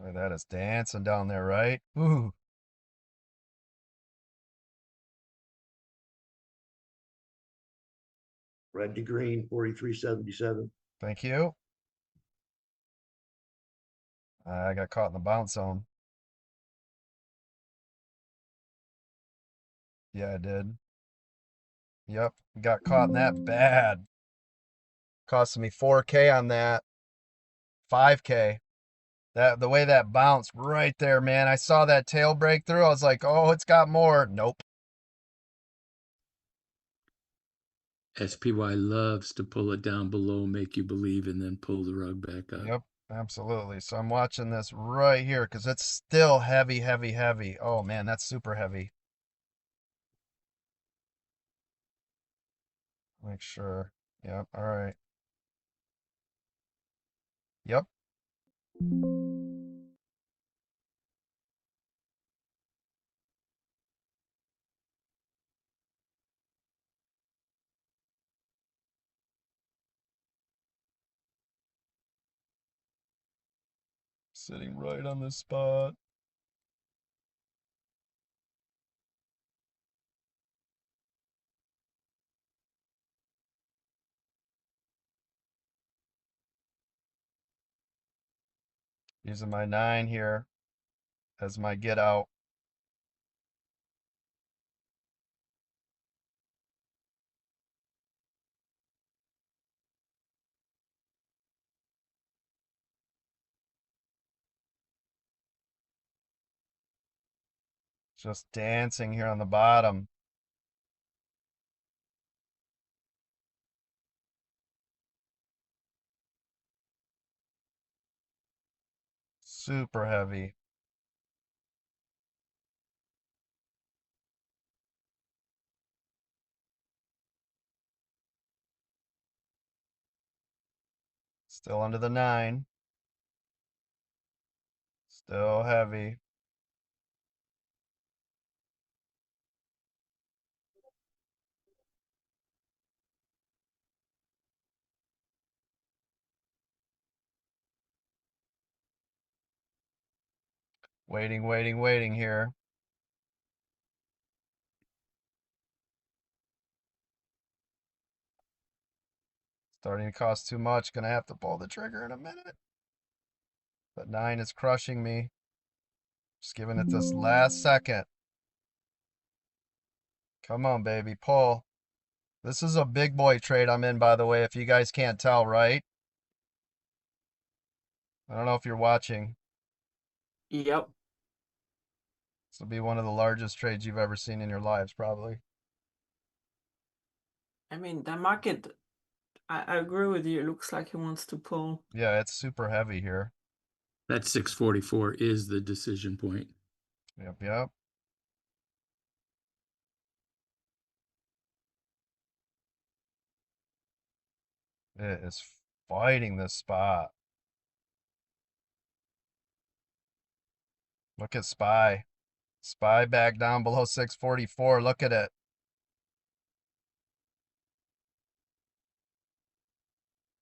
Boy, that is dancing down there, right? Ooh. Red to green, 43.77. Thank you. I got caught in the bounce zone. Yeah, I did. Yep, got caught in that bad. Costing me 4K on that. 5K. That the way that bounced right there, man. I saw that tail break through. I was like, oh, it's got more. Nope. SPY loves to pull it down below, make you believe, and then pull the rug back up. Yep, absolutely. So I'm watching this right here because it's still heavy, heavy, heavy. Oh man, that's super heavy. Make sure. Yep, all right. Yep. Sitting right on this spot. Using my 9 here as my get out. Just dancing here on the bottom. Super heavy. Still under the 9. Still heavy. Waiting, waiting, waiting here. Starting to cost too much. Gonna have to pull the trigger in a minute. But 9 is crushing me. Just giving it this last second. Come on, baby, pull. This is a big boy trade I'm in, by the way, if you guys can't tell, right? I don't know if you're watching. Yep. This will be one of the largest trades you've ever seen in your lives, probably. I mean, the market, I agree with you. It looks like he wants to pull. Yeah, it's super heavy here. That 644 is the decision point. Yep, yep. It is fighting this spot. Look at SPY. SPY back down below 644. Look at it.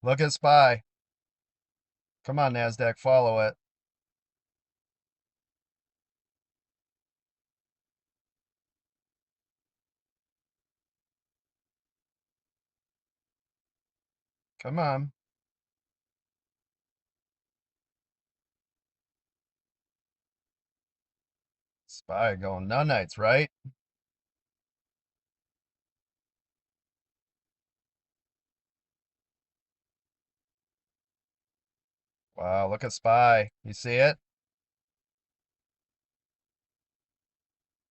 Look at SPY. Come on, NASDAQ, follow it. Come on. SPY going nunites, right? Wow, look at SPY. You see it?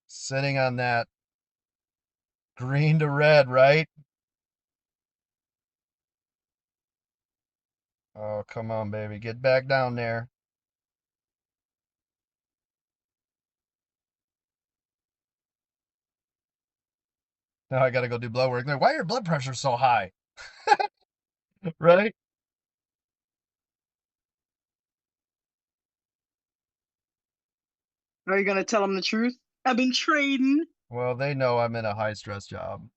Sitting on that green to red, right? Oh, come on, baby. Get back down there. Now I gotta go do blood work. Why are your blood pressure so high? Right? Are you gonna tell them the truth? I've been trading. Well, they know I'm in a high stress job.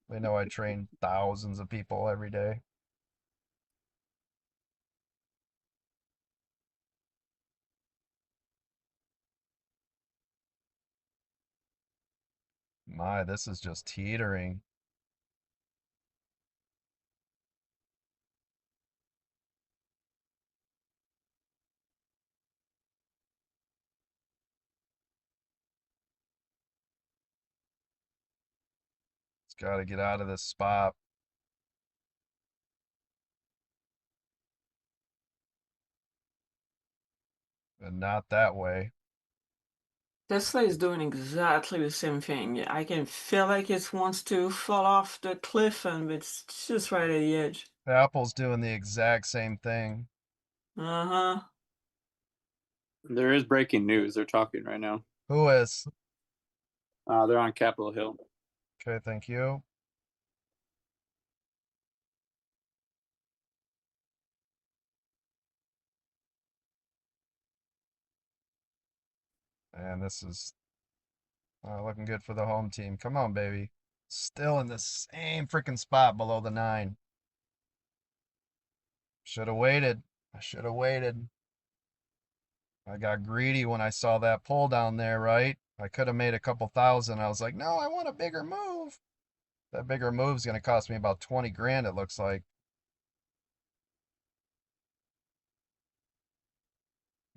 They know I train thousands of people every day. My, this is just teetering. It's got to get out of this spot. And not that way. Tesla is doing exactly the same thing. I can feel like it wants to fall off the cliff, and it's just right at the edge. Apple's doing the exact same thing. Uh-huh. There is breaking news. They're talking right now. Who is? They're on Capitol Hill. Okay, thank you. And this is looking good for the home team. Come on, baby. Still in the same freaking spot below the 9. Should have waited. I should have waited. I got greedy when I saw that pull down there, right? I could have made a couple thousand. I was like, no, I want a bigger move. That bigger move's going to cost me about 20 grand, it looks like.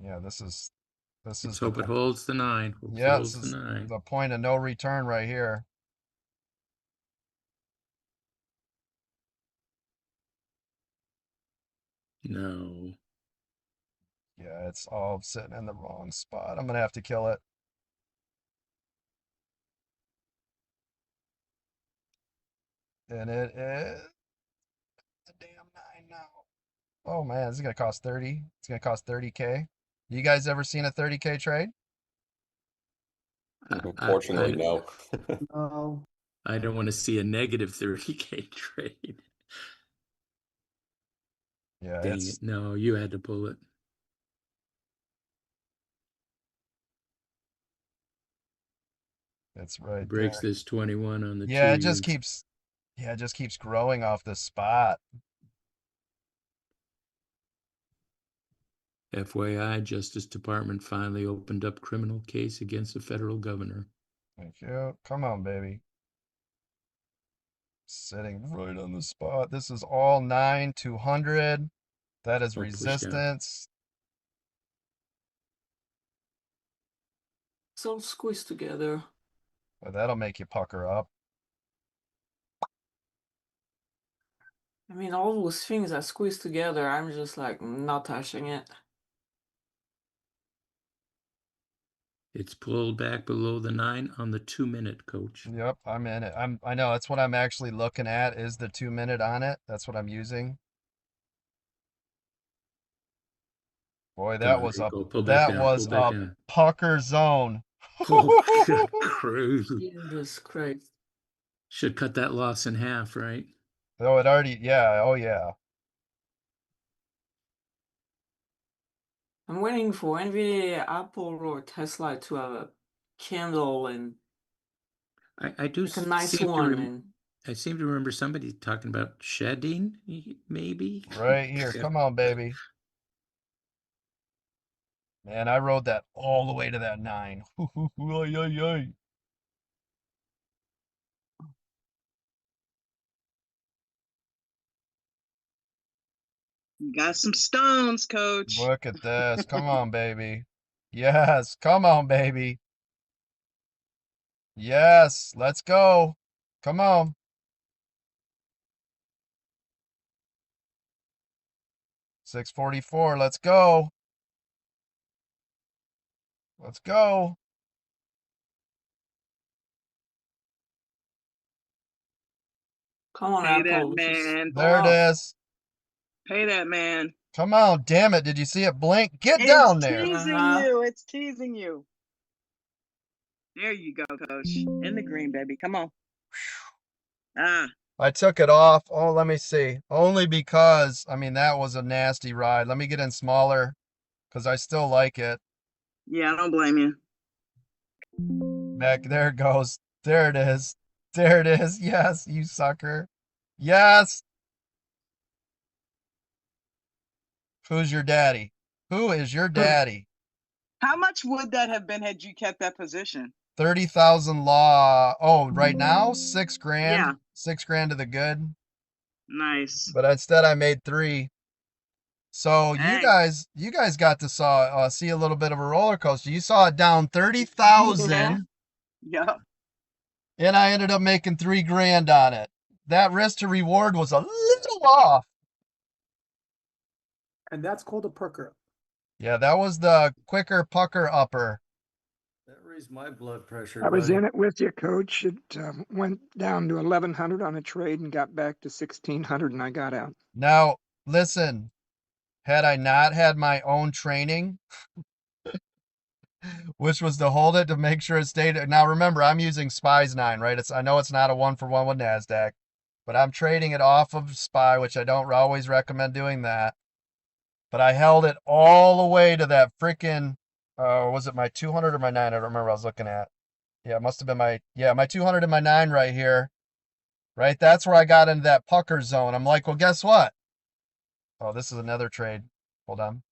Yeah, this is Let's the hope it holds the 9. Hope it yeah, this holds the is 9. the point of no return right here. No. Yeah, it's all sitting in the wrong spot. I'm gonna have to kill it. And it is the damn 9 now. Oh man, this is gonna cost 30. It's gonna cost 30K. You guys ever seen a 30K trade? Unfortunately, no. No. I don't want to see a negative 30K trade. Yeah, Dang it. No, you had to pull it. it's right Breaks there. this 21 on the Yeah, 2 it just years. keeps growing off the spot. FYI, Justice Department finally opened up criminal case against the federal governor. Thank you. Come on, baby. Sitting right on the spot. This is all 9 200. That is Oh, push down. resistance. It's all squeezed together. But that'll make you pucker up. I mean, all those things are squeezed together. I'm just like not touching it. It's pulled back below the 9 on the 2-minute, coach. Yep, I'm in it. I know that's what I'm actually looking at is the 2-minute on it. That's what I'm using. Boy, Come on, Rico, pull back down, pull back a down. pucker zone. Oh, good grief. Jesus Christ. Should cut that loss in half, right? Oh, it already, yeah, oh yeah. I'm waiting for NVIDIA, Apple, or Tesla to have a candle and I do like a nice seem to one. And I seem to remember somebody talking about shedding, maybe. Right here. Come on, baby. Man, I rode that all the way to that 9. Ay, ay, ay. You got some stones, coach. Look at this. Come on, baby. Yes. Come on, baby. Yes. Let's go. Come on. $6.44. Let's go. Let's go. come on, Pay that Apple. man. There it is. Pay that man. Come on. Damn it. Did you see it blink? Get It's down there. teasing you. It's teasing you. There you go, coach. In the green, baby. Come on. Ah, I took it off. Oh, let me see. Only because, I mean, that was a nasty ride. Let me get in smaller because I still like it. yeah, I don't blame you. Back there it goes. There it is. There it is. Yes, you sucker. Yes. Who's your daddy? Who is your daddy? How much would that have been had you kept that position? 30,000 law. Oh, right now, 6 grand. Yeah. 6 grand to the good. Nice. But instead I made 3. So Hey. you guys got to see a little bit of a roller coaster. You saw it down 30,000. Yeah. And I ended up making 3 grand on it. That risk to reward was a little off. And that's called a perker. Yeah, that was the quicker pucker upper. That raised my blood pressure. I was buddy. in it with you, coach. It went down to 1,100 on a trade and got back to 1,600 and I got out. Now, listen, had I not had my own training, which was to hold it to make sure it stayed. Now, remember, I'm using SPY's 9, right? I know it's not a 1-for-1 with NASDAQ, but I'm trading it off of SPY, which I don't always recommend doing that. But I held it all the way to that freaking, was it my 200 or my 9? I don't remember what I was looking at. Yeah, it must have been my 200 and my 9 right here. Right? That's where I got into that pucker zone. I'm like, well, guess what? Oh, this is another trade. Hold on.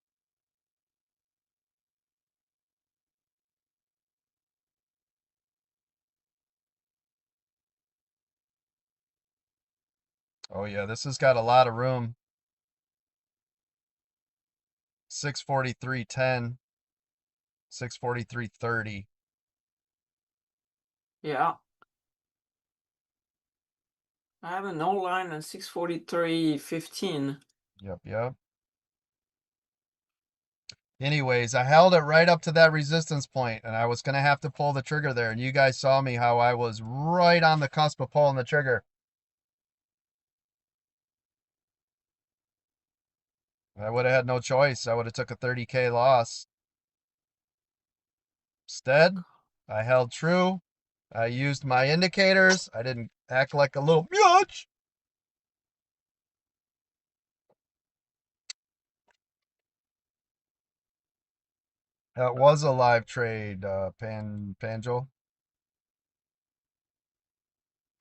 Oh, yeah, this has got a lot of room. 643.10. 643.30. Yeah. I have an online at 643.15. Yep. Anyways, I held it right up to that resistance point, and I was going to have to pull the trigger there. And you guys saw me how I was right on the cusp of pulling the trigger. I would have had no choice. I would have took a 30K loss. Instead, I held true. I used my indicators. I didn't act like a little biatch. That was a live trade, Panjel.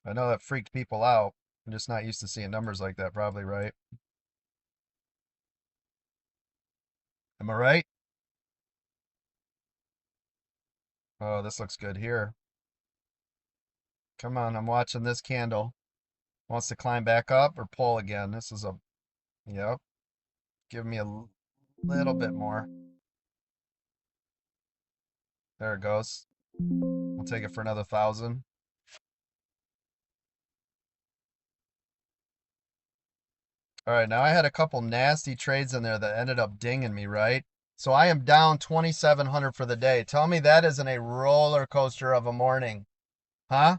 I know that freaked people out. I'm just not used to seeing numbers like that, probably, right? Am I right? Oh, this looks good here. Come on, I'm watching this candle. Wants to climb back up or pull again. This is a, yep. Give me a little bit more. There it goes. We'll take it for another 1,000. All right, now I had a couple nasty trades in there that ended up dinging me, right? So I am down 2,700 for the day. Tell me that isn't a roller coaster of a morning. Huh?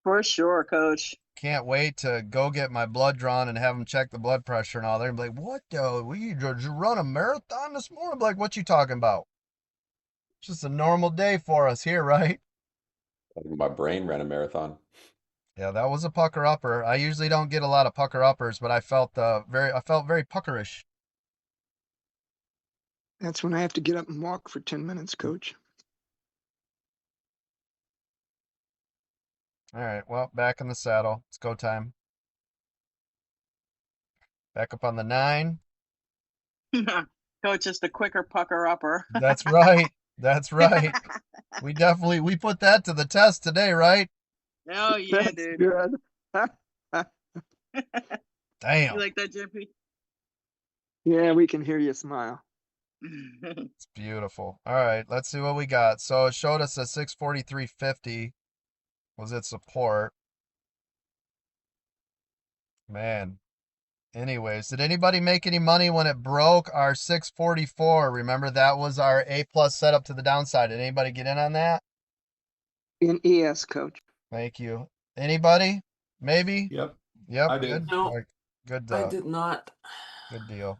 For sure, coach. Can't wait to go get my blood drawn and have them check the blood pressure and all. They're gonna be like, what the? We just run a marathon this morning? I'm like, what you talking about? It's just a normal day for us here, right? My brain ran a marathon. Yeah, that was a pucker upper. I usually don't get a lot of pucker uppers, but I felt very puckerish. That's when I have to get up and walk for 10 minutes, coach. All right, well, back in the saddle. It's go time. Back up on the 9. Coach is the quicker pucker upper. That's right. That's right. We put that to the test today, right? Oh yeah, That's dude. good. Damn. You like that, JP? Yeah, we can hear you smile. It's beautiful. All right, let's see what we got. So it showed us a 643.50 was its support. Man. Anyways, did anybody make any money when it broke our 644? Remember that was our A+ setup to the downside. Did anybody get in on that? In ES, coach. Thank you. Anybody? Maybe? Yep. Yep. I did. Good. No, All right, good. I did not. Good deal.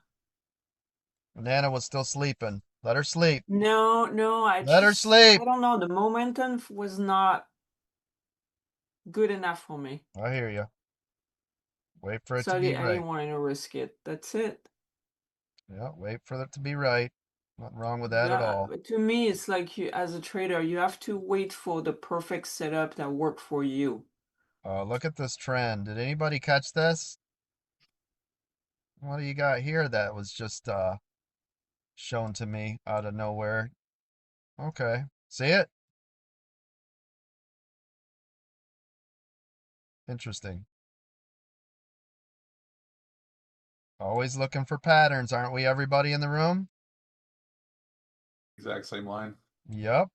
Nana was still sleeping. Let her sleep. No, Let her sleep. I don't know. The momentum was not good enough for me. I hear you. Wait for it So to be I right. didn't want to risk it. That's it. Yeah, wait for it to be right. Nothing wrong with that at all. But to me, it's like you, as a trader, you have to wait for the perfect setup that work for you. Look at this trend. Did anybody catch this? What do you got here that was just shown to me out of nowhere? Okay. See it? Interesting. Always looking for patterns, aren't we, everybody in the room? Exact same line. Yep.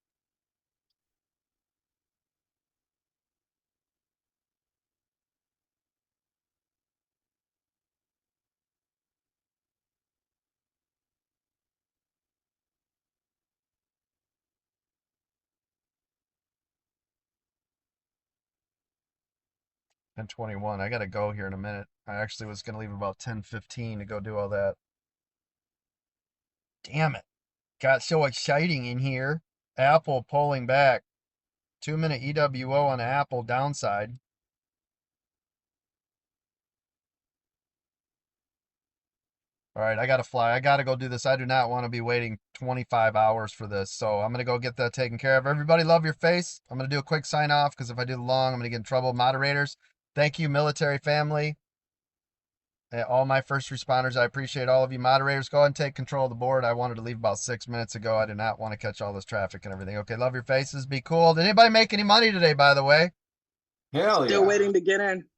And 21. I gotta go here in a minute. I actually was gonna leave about 10:15 to go do all that. Damn it. Got so exciting in here. Apple pulling back. 2-minute EWO on Apple downside. All right, I gotta fly. I gotta go do this. I do not want to be waiting 25 hours for this. So I'm gonna go get that taken care of. Everybody love your face. I'm gonna do a quick sign off because if I do long, I'm gonna get in trouble. Moderators, thank you, military family. All my first responders, I appreciate all of you. Moderators, go ahead and take control of the board. I wanted to leave about 6 minutes ago. I do not want to catch all this traffic and everything. Okay, love your faces. Be cool. Did anybody make any money today, by the way? Hell yeah. Still waiting to get in.